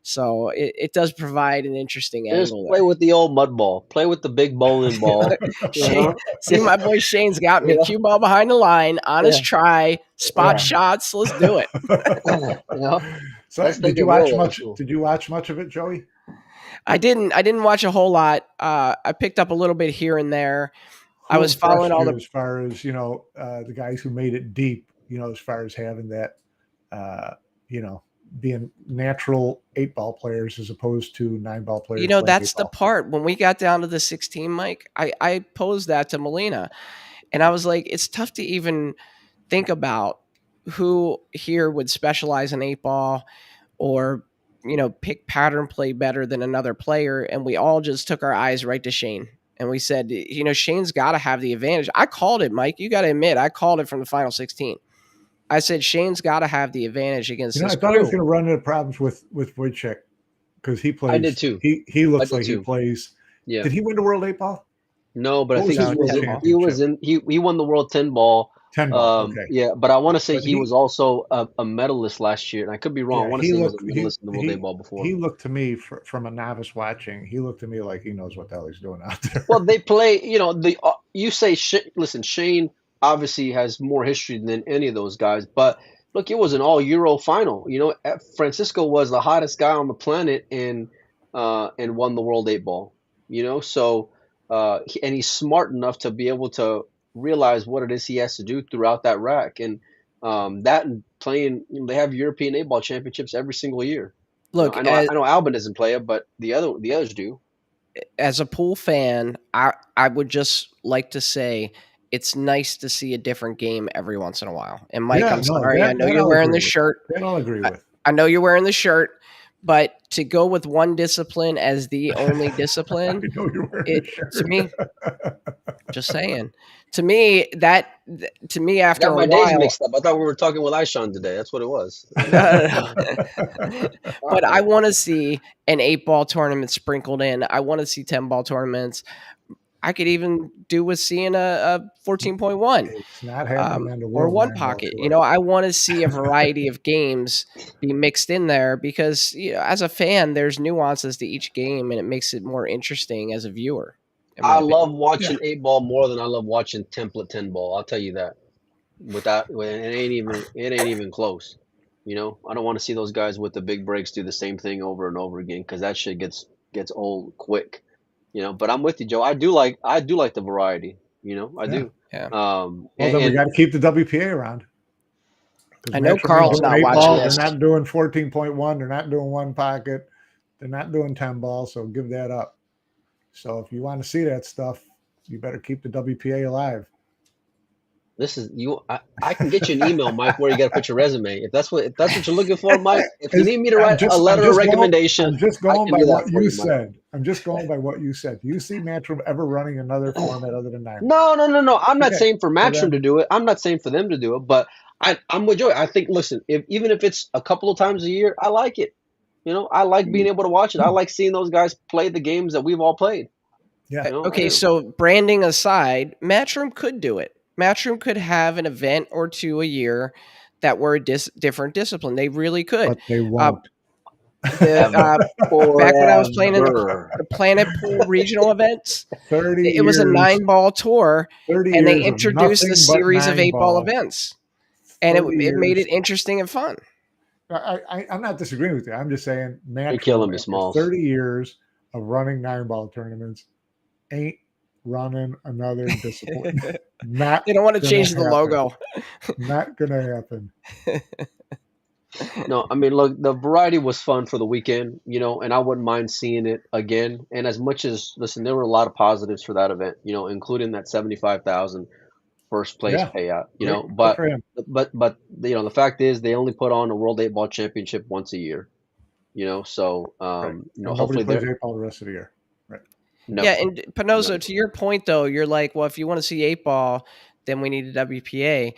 So it does provide an interesting just angle play there. with the old mud ball. Play with the big bowling ball. You Shane, know, see, my boy Shane's got me. yeah, Cue ball behind the line, honest yeah, try, spot yeah. shots. Let's do it. So Let's take it real old school. Did you watch much of it, Joey? I didn't watch a whole lot. I picked up a little bit here and there. I Who was following impressed all you the. as far as the guys who made it deep? As far as having that, you know, being natural 8-ball players as opposed to 9-ball players. Playing That's the 8-ball. part when we got down to the 16, Mike. I posed that to Melina, and I was like, it's tough to even think about who here would specialize in 8-ball or pick pattern play better than another player, and we all just took our eyes right to Shane, and we said, Shane's got to have the advantage. I called it, Mike. You got to admit, I called it from the final 16. I said Shane's got to have the advantage against this I thought he was crew. going to run into problems with Wojciech because he plays. I did too. He looks did like he too. plays. Yeah. Did he win the World 8-ball? No, but I What think was No, his world 10 ball. championship? he won the world 10 ball. 10-ball. Okay. Yeah, but I want to say But he was also a medalist last year, and I could be wrong. I yeah, want to say he was a medalist in the World Day Ball before. he looked to me from a novice watching. He looked to me like he knows what the hell he's doing out there. Well, they play. You say listen, Shane obviously has more history than any of those guys, but look, it was an all Euro final. Francisco was the hottest guy on the planet and won the World 8-ball. So and he's smart enough to be able to realize what it is he has to do throughout that rack, and that and playing. They have European 8-ball championships every single year. Look, I know Albin doesn't play it, but the others do. as a pool fan, I would just like to say it's nice to see a different game every once in a while. And Mike, Yeah, I'm no, sorry, I know you're wearing the shirt. That I'll agree with. I know you're wearing the shirt, but to go with one discipline as the only discipline, I know you're wearing the shirt. to me, just saying, to me after Got my a days while, mixed up. I thought we were talking with Aishan today. That's what it was. but I want to see an 8-ball tournament sprinkled in. I want to see 10-ball tournaments. I could even do with seeing a 14.1 It's not happening on the or World one 9-ball pocket. tour. I want to see a variety of games be mixed in there because as a fan, there's nuances to each game and it makes it more interesting as a viewer. I love watching 8-ball more than I love watching template 10-ball. I'll tell you that. It ain't even close. I don't want to see those guys with the big breaks do the same thing over and over again because that shit gets old quick. But I'm with you, Joe. I do like the variety. I do. Yeah. Well, then we got to keep the WPA around. I know Carl's not watching this. They're not doing 14.1. They're not doing one pocket. They're not doing 10-ball. So give that up. So if you want to see that stuff, you better keep the WPA alive. This is you. I can get you an email, Mike, where you got to put your resume. If that's what you're looking for, Mike. If you need me to write a letter of recommendation, I'm just going by what you said. Mike. I'm just going by what you said. Do you see Matchroom ever running another format other than 9? No. I'm not saying for Matchroom to do it. I'm not saying for them to do it. But I'm with Joey. I think, listen, even if it's a couple of times a year, I like it. I like being able to watch it. I like seeing those guys play the games that we've all played. Yeah. Okay, so branding aside, Matchroom could do it. Matchroom could have an event or two a year that were a different discipline. They really could. But they won't. Back when I was playing in the Planet Pool regional events, 30 it was a 9-ball tour, 30 and they years of introduced a nothing but series of 8-ball 9-ball. events, and it 30 made years. it interesting and fun. I'm not disagreeing with you. I'm just saying, You're killing me, after Smalls. 30 years of running 9-ball tournaments ain't running another discipline. They don't want to change the logo. Not gonna happen. No, I mean, look, the variety was fun for the weekend, and I wouldn't mind seeing it again. And as much as, listen, there were a lot of positives for that event, including that 75,000 first place Yeah, payout, great. Good but for him. but the fact is they only put on a World 8 Ball Championship once a year, so Right. And nobody hopefully plays they're 8-ball the rest of the year. Right. Yeah, no, and no. Pinozo, to your point though, you're like, well, if you want to see 8-ball, then we need a WPA.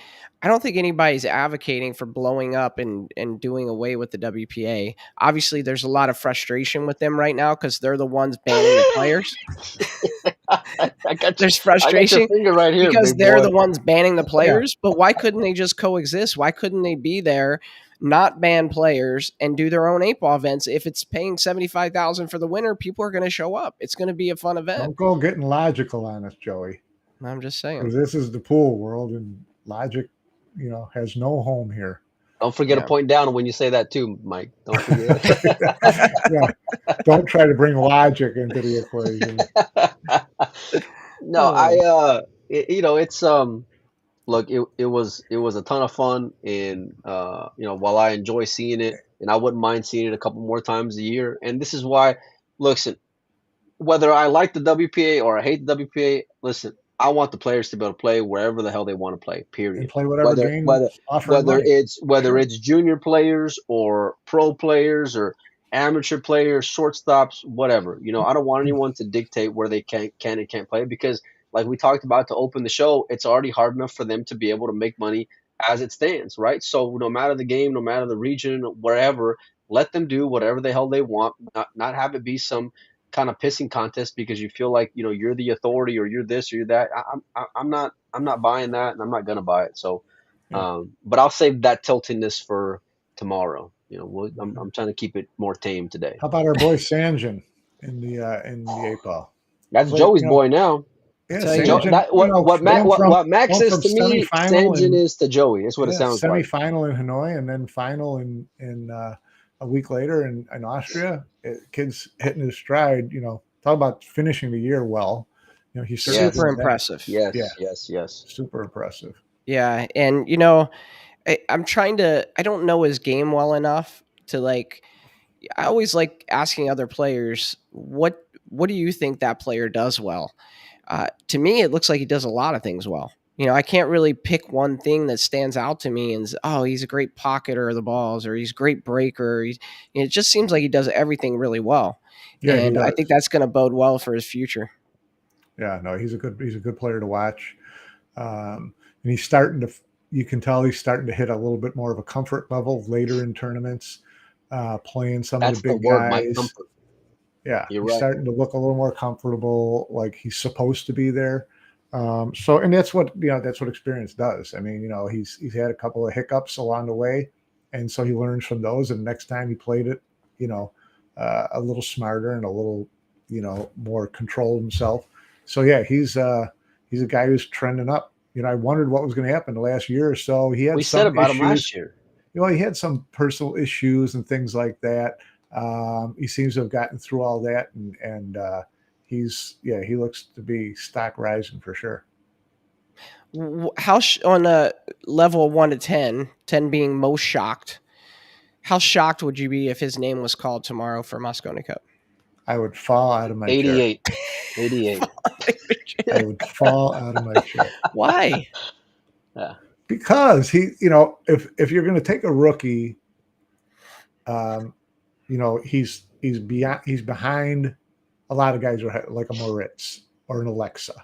I don't think anybody's advocating for blowing up and doing away with the WPA. Obviously, there's a lot of frustration with them right now because they're the ones banning the players. I got you. There's I got your frustration finger right here, because big they're boy. the ones banning the Yeah. players. But why couldn't they just coexist? Why couldn't they be there, not ban players, and do their own 8-ball events? If it's paying 75,000 for the winner, people are going to show up. It's going to be a fun event. Don't go getting logical on us, Joey. I'm just saying. Because this is the pool world, and logic, has no home here. Don't forget to Yeah. point down when you say that too, Mike. Don't forget. Yeah. Don't try to bring logic into the equation. No, it's look, it was a ton of fun, and while I enjoy seeing it, and I wouldn't mind seeing it a couple more times a year, and this is why, listen, whether I like the WPA or I hate the WPA, listen, I want the players to be able to play wherever the hell they want to play. And Period. play whatever Whether game whether offering whether money. whether Sure. it's junior players or pro players or amateur players, shortstops, whatever. I don't want anyone to dictate where they can and can't play, because, like we talked about to open the show, it's already hard enough for them to be able to make money as it stands, right? So no matter the game, no matter the region, wherever, let them do whatever the hell they want. Not have it be some kind of pissing contest because you feel like you're the authority or you're this or you're that. I'm not buying that, and I'm not gonna buy it. So, Yeah. but I'll save that tiltiness for tomorrow. I'm trying to keep it more tame today. How about our boy Sanjin in the 8-ball? That's Played, Joey's boy now. Yeah, Tell you Joe, what. Sanjin. that what Max going is from to me, semifinal Sanjin and is to Joey. That's what it yeah, sounds like. semifinal in Hanoi and then final in a week later in Austria. Kid's hitting his stride. Talk about finishing the year well. He certainly Yes. Super did that. impressive. Yes, Yeah. yes. Super impressive. Yeah, and I'm trying to. I don't know his game well enough to like. I always like asking other players what do you think that player does well. To me, it looks like he does a lot of things well. I can't really pick one thing that stands out to me and he's a great pocketer of the balls, or he's a great breaker. It just seems like he does everything really well, Yeah, he and I does. think that's going to bode well for his future. Yeah, no, he's a good player to watch. And he's starting to. You can tell he's starting to hit a little bit more of a comfort level later in tournaments, playing some That's of the the big word, guys. Mike. Comfort. Yeah, You're he's right. starting to look a little more comfortable, like he's supposed to be there. And that's what experience does. I mean, he's had a couple of hiccups along the way, and so he learns from those. And next time he played it, a little smarter and a little, more controlled himself. So yeah, he's a guy who's trending up. I wondered what was going to happen the last year or so. He had We some said about him issues. last year. He had some personal issues and things like that. He seems to have gotten through all that, and he looks to be stock rising for sure. How on a level of 1 to 10, 10 being most shocked, how shocked would you be if his name was called tomorrow for Moscone Cup? I would fall out of my 88. chair. 88. I would fall out of my chair. Why? Yeah. Because he, if you're going to take a rookie, he's behind a lot of guys who are like a Moritz or an Alexa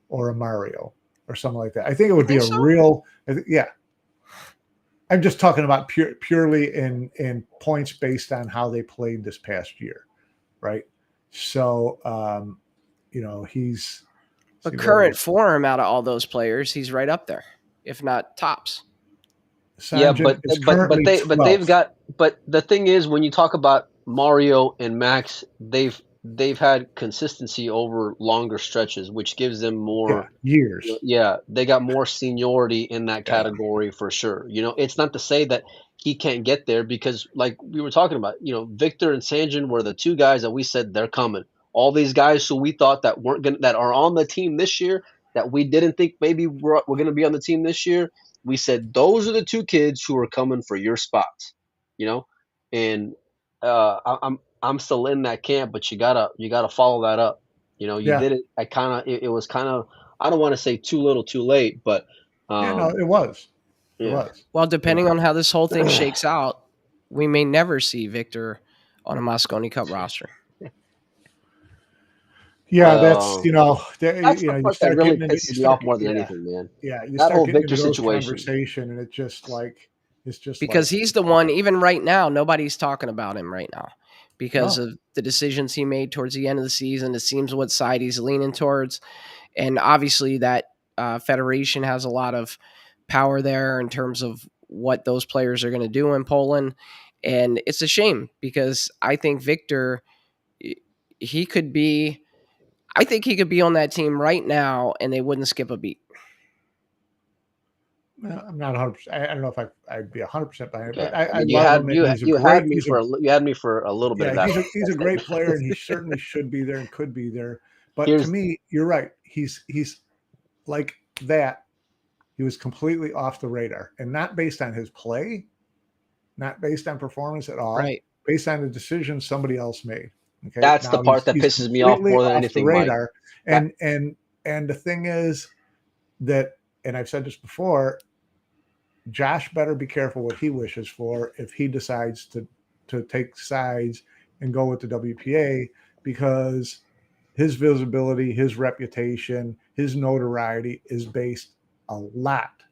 or a Mario or something like that. I think it would be yeah. I'm just talking about purely in points based on how they played this past year, right? So, he's the current form out of all those players, he's right up there, if not tops. Yeah, but the thing is, when you talk about Mario and Max, they've had consistency over longer stretches, which gives them more years. Yeah, they got more seniority in that category for sure. It's not to say that he can't get there, because like we were talking about, Victor and Sanjin were the two guys that we said they're coming. All these guys who we thought that are on the team this year, that we didn't think maybe we're going to be on the team this year, we said those are the two kids who are coming for your spots. you know, and I'm still in that camp, but you gotta follow that up. You know, you Yeah. did it. It was kind of, I don't want to say too little, too late, but Yeah, no, um, it was. It yeah. was. Well, It depending was. on how this whole thing shakes out, we may never see Victor on a Moscone Cup roster. Yeah, that's, Well, that's the you part that start really getting into pisses me off more than anything, man. you That start whole getting Victor into those situation. conversation, and it's just Because like, he's the one, even right now, nobody's talking about him right now because no. of the decisions he made towards the end of the season. It seems what side he's leaning towards. And obviously, that federation has a lot of power there in terms of what those players are going to do in Poland. And it's a shame because I think Victor, he could be, I think he could be on that team right now and they wouldn't skip a beat. I'm not 100%. I don't know if I'd be 100% behind it, Okay, but I I mean, love him, and you had me for a little bit of that. he's a great player, and he certainly should be there and could be there. But to Here's me, you're right. He's like that. He was completely off the radar, and not based on his play, not based on performance at all, Right. based on the decision somebody else made. Okay, That's the now part that he's pisses me off completely more than off the anything, Mike. radar, That and the thing is that, and I've said this before, Josh better be careful what he wishes for if he decides to take sides and go with the WPA, because his visibility, his reputation, his notoriety is based a lot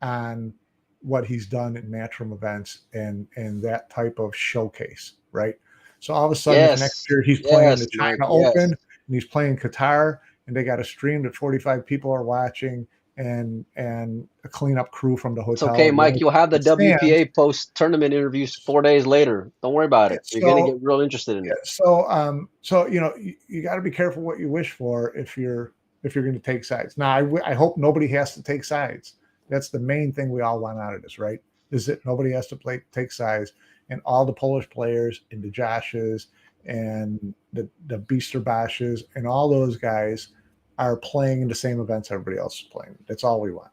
on what he's done in matchroom events and that type of showcase, right? So all of a sudden, if next year he's playing the Mike, China Open yes. and he's playing Qatar, and they got a stream that 45 people are watching, and a cleanup crew from the It's hotel okay, or the Mike. You'll have the stands. WPA post tournament interviews 4 days later. Don't worry about it. You're gonna So get real interested in yeah, it. so you got to be careful what you wish for if you're going to take sides. Now, I hope nobody has to take sides. That's the main thing we all want out of this, right? Is that nobody has to take sides, and all the Polish players and the Joshes and the Beaster Bashes and all those guys are playing in the same events everybody else is playing. That's all we want.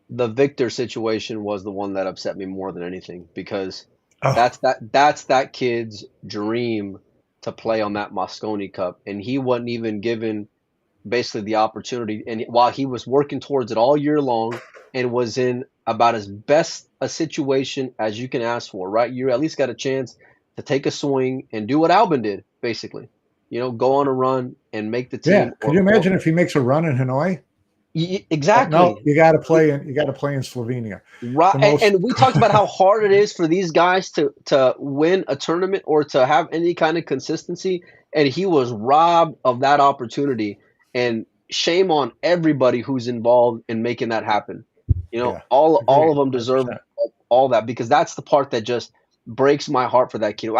The Victor situation was the one that upset me more than anything because Oh, that's that kid's dream to play on that Moscone Cup, and he wasn't even given basically the opportunity. And while he was working towards it all year long and was in about as best a situation as you can ask for, right? You at least got a chance to take a swing and do what Albin did, basically. Go on a run and make the yeah. team, Could you imagine if he makes a run in Hanoi? But no, exactly. you got to play in Slovenia. Right, The most and we talked about how hard it is for these guys to win a tournament or to have any kind of consistency, and he was robbed of that opportunity. And shame on everybody who's involved in making that happen. yeah, All agreed, of them deserve 100%. all that because that's the part that just breaks my heart for that kid.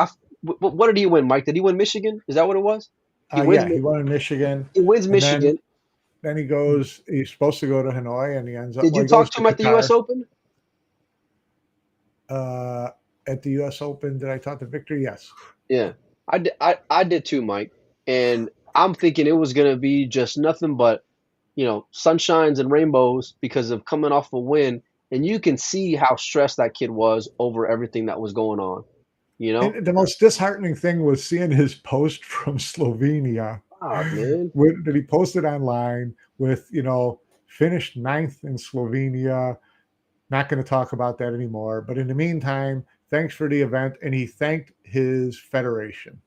What did he win, Mike? Did he win Michigan? Is that what it was? He wins. Yeah, he won in Michigan, He wins and then Michigan. he goes. He's supposed to go to Hanoi, and he ends up. Did Well, you he goes talk to to him at the U.S. Qatar. Open? At the U.S. Open, did I talk to Victor? Yes. Yeah, I did too, Mike. And I'm thinking it was going to be just nothing but, sunshines and rainbows because of coming off a win. And you can see how stressed that kid was over everything that was going on, you know? And the most disheartening thing was seeing his post from Slovenia, Ah, man. that he posted online with, finished ninth in Slovenia. Not going to talk about that anymore. But in the meantime, thanks for the event. And he thanked his federation.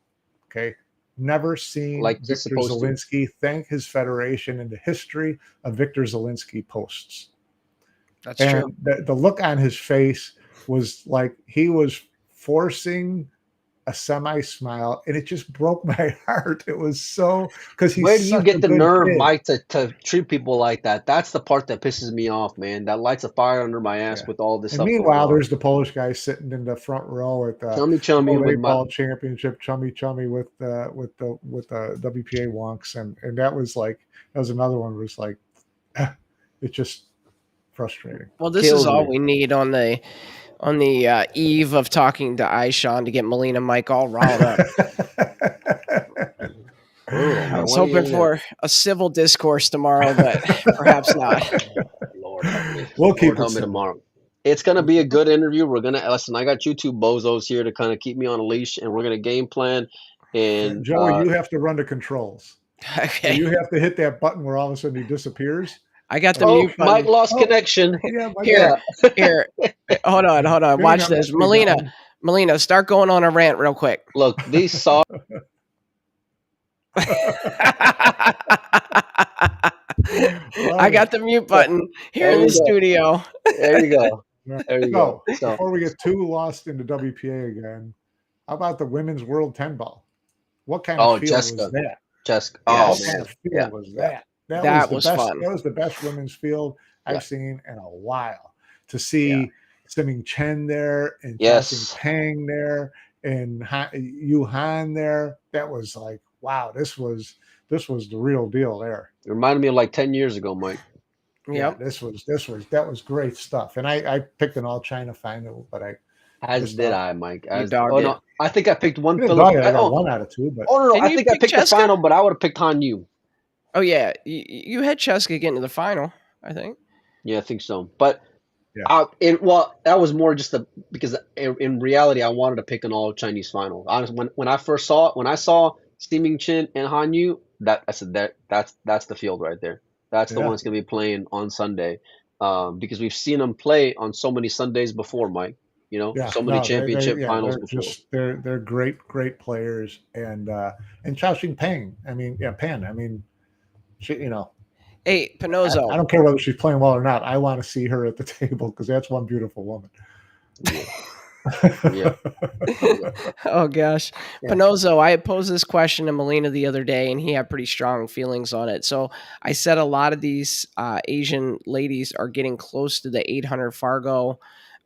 Okay. Never seen Like he's Victor supposed to. Zelensky thank his federation in the history of Victor Zelensky posts. That's And true. the look on his face was like he was forcing a semi smile, and it just broke my heart. It was so, because Where do he's you such a get the good nerve, kid. Mike, to treat people like that? That's the part that pisses me off, man. That lights a fire under my ass Yeah. with all this And stuff going meanwhile, on. there's the Polish guy sitting in the front row at the Chummy World with Eight my Ball Championship, chummy with the WPA wonks, and that was another one. Was like, it's just frustrating. Well, this is kills all me. we need on the eve of talking to Aishan to get Melina Mike all riled up. Brutal, I man. was What do you hoping know? for a civil discourse tomorrow, but perhaps not. Lord help me. We'll Lord keep it help me simple. tomorrow. It's gonna be a good interview. We're gonna listen. I got you two bozos here to kind of keep me on a leash, and we're gonna game plan. And Joey, you have to run the controls. So Okay. you have to hit that button where all of a sudden he disappears. I got the oh, mute button. Mike lost connection. Yeah, my Here. bad. Here. Hold on. Dang, Watch I this. must be dumb. Melina, start going on a rant real quick. Look, these soft. I got the mute button here in the studio. There you go. There you go. So before we get too lost into WPA again, how about the women's World 10 ball? What kind of field was that? Jessica. Yes. What kind of field was that? That was the best, fun. That was the best women's field Yeah. I've seen in a while. To see Siming Chen there and Chao Pang there and Yu Han there, that was like, wow, this was the real deal there. It reminded me of like 10 years ago, Mike. Yep. That was great stuff. And I picked an all China final, but As did I, Mike. No, I think I picked one. I got 1 out of 2, but no! I think I picked the final, but I would have picked Han Yu. Oh yeah, you had Cheska getting to the final, I think. Yeah, I think so. But yeah. That was more just because in reality, I wanted to pick an all Chinese final. Honestly, when I saw Steaming Chin and Han Yu, I said that's the field right there. That's the one that's going to be playing on Sunday, because we've seen them play on so many Sundays before, Mike. You know, so many championship finals before. They're great players, and Chao Pang. I mean, Pan. I mean, she, Hey, Pinozo. I don't care whether she's playing well or not. I want to see her at the table because that's one beautiful woman. Yeah. Oh gosh, Pinozo. I had posed this question to Melina the other day, and he had pretty strong feelings on it. So I said a lot of these Asian ladies are getting close to the 800 Fargo,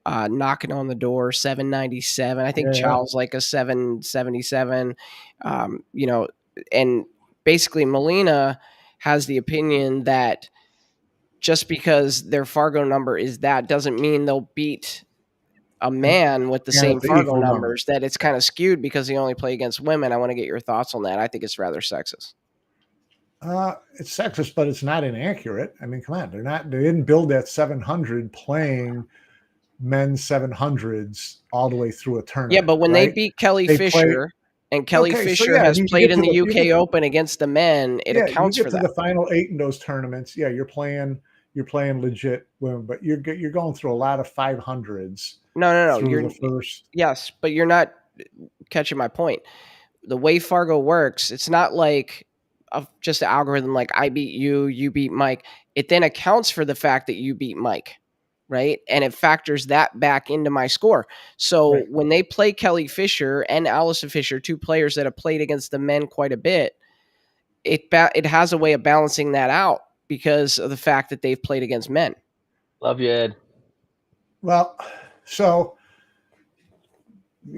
knocking on the door, 797. I think Chow's like a 777. And basically Melina has the opinion that just because their Fargo number is that doesn't mean they'll beat a man with the same Fargo numbers, that it's kind of skewed because they only play against women. I want to get your thoughts on that. I think it's rather sexist. It's sexist, but it's not inaccurate. I mean, come on, they didn't build that 700 playing men's 700s all the way through a tournament. Yeah, but when they beat Kelly Fisher, and Kelly Fisher has played in the UK Open against the men, it accounts for that. You get to the final 8 in those tournaments. Yeah, you're playing legit women, but you're going through a lot of 500s. No. You're the first. Yes, but you're not catching my point. The way Fargo works, it's not like just an algorithm like I beat you, you beat Mike. It then accounts for the fact that you beat Mike, right? And it factors that back into my score. So when they play Kelly Fisher and Allison Fisher, 2 players that have played against the men quite a bit, it has a way of balancing that out because of the fact that they've played against men. Love you, Ed. Well, so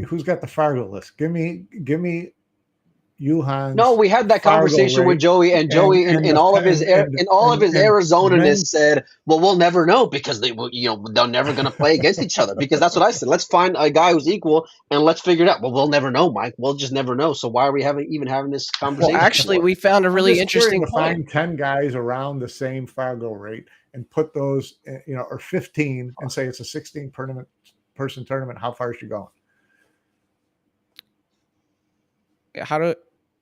who's got the Fargo list? Give me Yuhan's. No, we had that conversation with Joey, and Joey in all of his Arizonaness said, "Well, we'll never know because they're never going to play against each other." Because that's what I said. Let's find a guy who's equal and let's figure it out. Well, we'll never know, Mike. We'll just never know. So why are we even having this conversation? Well, actually, we found a really interesting point. Find 10 guys around the same Fargo rate and put those, or 15, and say it's a 16 person tournament. How far is she going?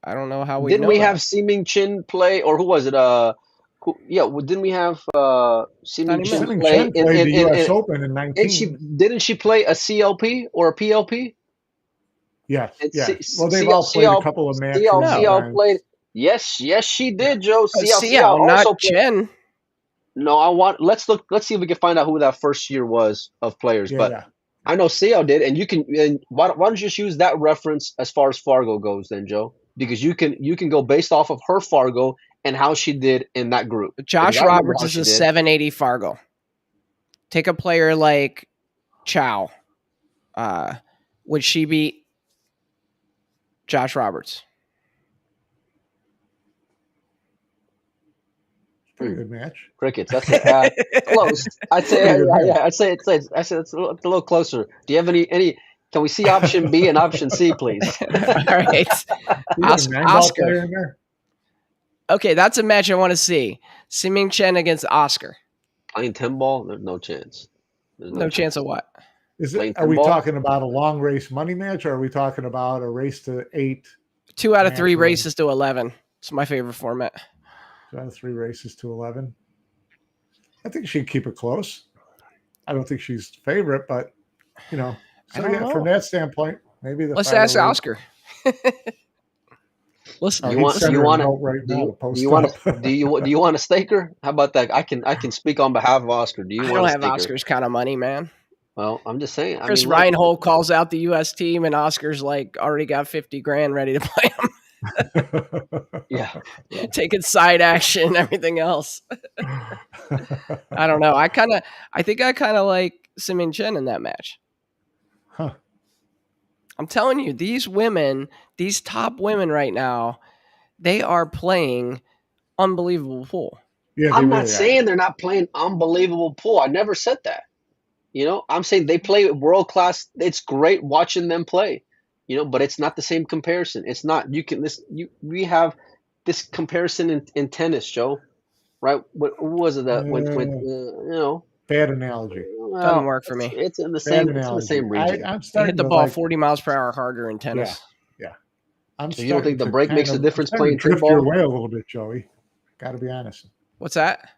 I don't know how we didn't know we that. have Siming Chin play, or who was it? Didn't we have Siming Chin play in the U.S. Open in 19? Didn't she play a CLP or a PLP? Yes. Well, they've all played a couple of matches. CL played. Yes, she did, Joe. CL not Chen. No, let's see if we can find out who that first year was of players. I know CL did, and you can. And why don't you just use that reference as far as Fargo goes, then, Joe? Because you can go based off of her Fargo and how she did in that group. Josh Roberts is a 780 Fargo. Take a player like Chow. Would she beat Josh Roberts? Pretty good match. Crickets. That's close. I'd say it's a little closer. Do you have any? Can we see option B and option C, please? All right. Oscar. Okay, that's a match I want to see. Siming Chen against Oscar. Playing 10 ball? There's no chance. There's No chance of what? playing Are we pinball. talking about a long race money match, or are we talking about a race to 8? 2 out of 3 match races to 11. It's my favorite format. 2 out of 3 races to 11. I think she'd keep it close. I don't think she's favorite, but I don't know. from that standpoint, maybe the Let's fighter ask league- Oscar. Listen, Oh, You he'd want send you her a want note right do now to you post do you want up. to do you want a staker? How about that? I can speak on behalf of Oscar. Do you I want don't a have staker? Oscar's kind of money, man. Well, I'm just saying. I Chris mean, look, Reinhold calls out the U.S. team, and Oscar's like already got 50 grand ready to play yeah. him, taking side action and everything else. I don't know. I think I kind of like Simin Chen in that match. Huh. I'm telling you, these women, these top women right now, they are playing unbelievable pool. Yeah, they I'm not really saying they're not playing unbelievable pool. I never said that. I'm saying they play world class. It's great watching them play. But it's not the same comparison. It's not. We have this comparison in tennis, Joe. Right? What was it that are. Bad analogy. Doesn't work for me. It's in the Bad same. It's in the analogy. same region. I'm They starting hit the to ball like, 40 miles per hour harder in tennis. Yeah. I'm So you don't think the break makes a I'm difference starting playing to drift your pinball? way a little bit, Joey. Got to be honest. What's that?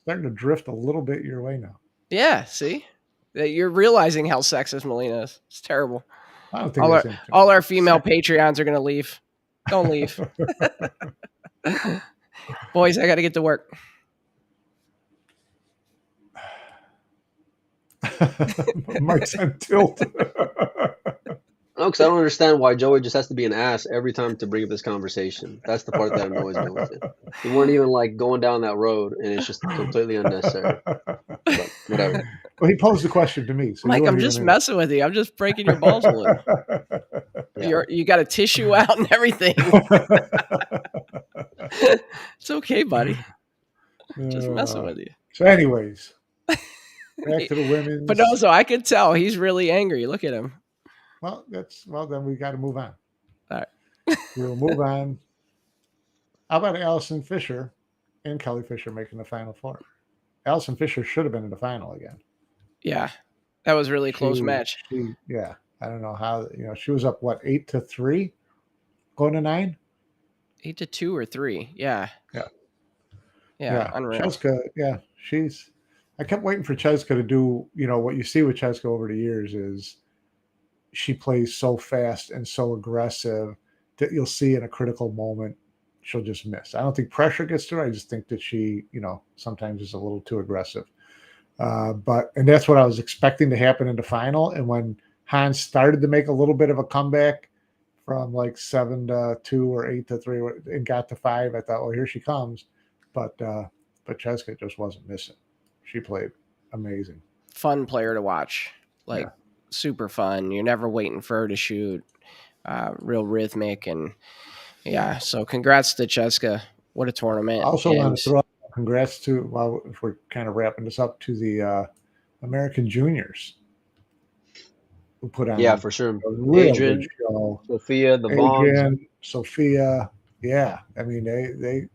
Starting to drift a little bit your way now. Yeah, see? You're realizing how sexist Melina is. It's terrible. I don't think All our female Patreons are going to leave. Don't leave. Boys, I got to get to work. Mike's on tilt. No, because I don't understand why Joey just has to be an ass every time to bring up this conversation. That's the part that annoys me with it. You weren't even like going down that road, and it's just completely unnecessary. But whatever. Well, he posed the question to me. So Mike, I'm just messing with you. I'm just breaking your balls a little. Yeah. You got a tissue out and everything. It's okay, buddy. Just messing with you. So, anyways, back to the women's. But also, I can tell he's really angry. Look at him. Well, then we got to move on. All right. We'll move on. How about Allison Fisher and Kelly Fisher making the Final Four? Allison Fisher should have been in the final again. Yeah, that was really a close match. I don't know how, she was up, 8-3 going to 9? 8-2 or 3. Yeah. Unreal. Cheska, I kept waiting for Cheska to do, what you see with Cheska over the years is she plays so fast and so aggressive that you'll see in a critical moment, she'll just miss. I don't think pressure gets to her. I just think that she, sometimes is a little too aggressive. And that's what I was expecting to happen in the final. And when Hans started to make a little bit of a comeback from like 7-2 or 8-3 and got to 5, I thought, well, here she comes. But Cheska just wasn't missing. She played amazing. Fun player to watch. Super fun. You're never waiting for her to shoot. Real rhythmic. And so congrats to Cheska. What a tournament. I also want to throw out congrats to, if we're kind of wrapping this up, to the American juniors who put on for sure. Adrian, Sophia, the Bonds. Sophia. Yeah. I mean, they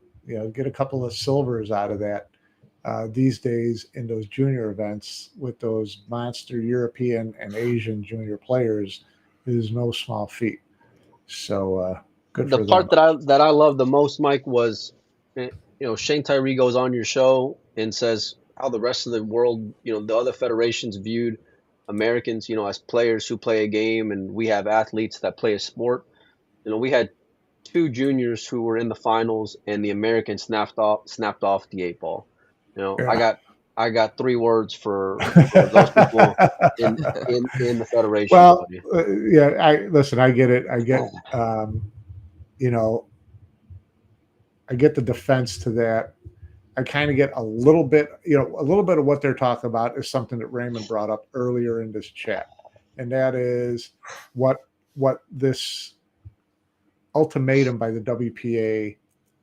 get a couple of silvers out of that. These days in those junior events with those monster European and Asian junior players is no small feat. So good for them. The part that I love the most, Mike, was Shane Tyree goes on your show and says how the rest of the world, the other federations viewed Americans, as players who play a game, and we have athletes that play a sport. We had 2 juniors who were in the finals, and the Americans snapped off the 8-ball. I got 3 words for those people in the federation. Well, I get it. I get, I get the defense to that. I kind of get a little bit of what they're talking about is something that Raymond brought up earlier in this chat. And that is what this ultimatum by the WPA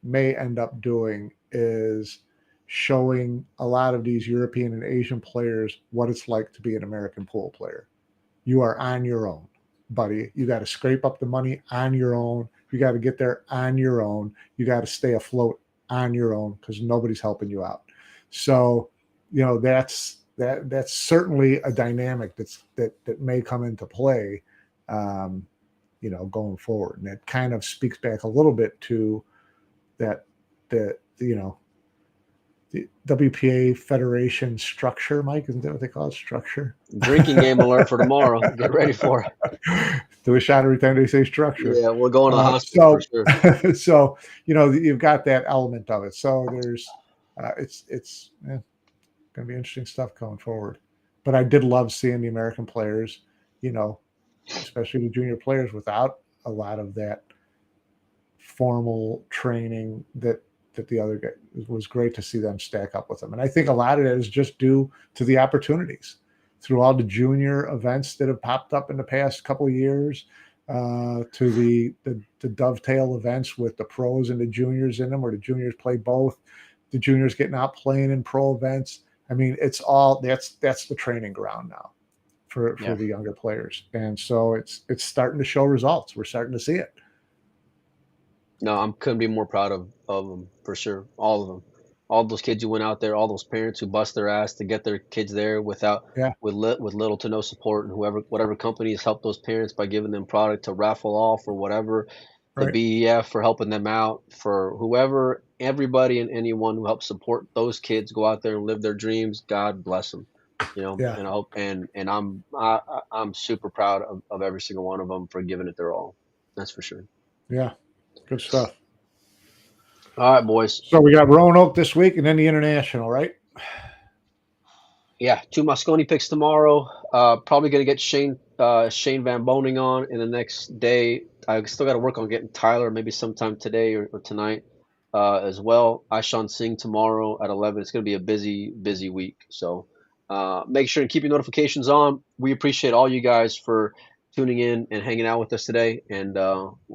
may end up doing is showing a lot of these European and Asian players what it's like to be an American pool player. You are on your own, buddy. You got to scrape up the money on your own. You got to get there on your own. You got to stay afloat on your own because nobody's helping you out. So, that's that's certainly a dynamic that may come into play, going forward. And it kind of speaks back a little bit to that the the WPA Federation structure. Mike, isn't that what they call it? Structure. Drinking game alert for tomorrow. Get ready for it. Do a shot every time they say structure. Yeah, we're going to the hospital for sure. So you've got that element of it. So there's it's going to be interesting stuff going forward. But I did love seeing the American players, especially the junior players, without a lot of that formal training that the other guy. It was great to see them stack up with them. And I think a lot of it is just due to the opportunities through all the junior events that have popped up in the past couple of years, to the dovetail events with the pros and the juniors in them, where the juniors play both, the juniors getting out playing in pro events. I mean, it's all that's the training ground now for the younger players. And so it's starting to show results. We're starting to see it. No, I couldn't be more proud of them, for sure. All of them. All those kids who went out there, all those parents who bust their ass to get their kids there with little to no support, and whatever companies helped those parents by giving them product to raffle off or whatever, the Right. BEF for helping them out, for whoever, everybody and anyone who helped support those kids go out there and live their dreams. God bless them, Yeah. and I hope, and I'm super proud of every single one of them for giving it their all. That's for sure. Yeah. Good stuff. All right, boys. So we got Roanoke this week and then the International, right? Yeah, 2 Moscone picks tomorrow. Probably going to get Shane Van Boning on in the next day. I still got to work on getting Tyler, maybe sometime today or tonight as well. Ishan Singh tomorrow at 11. It's going to be a busy week. So make sure and keep your notifications on. We appreciate all you guys for tuning in and hanging out with us today. And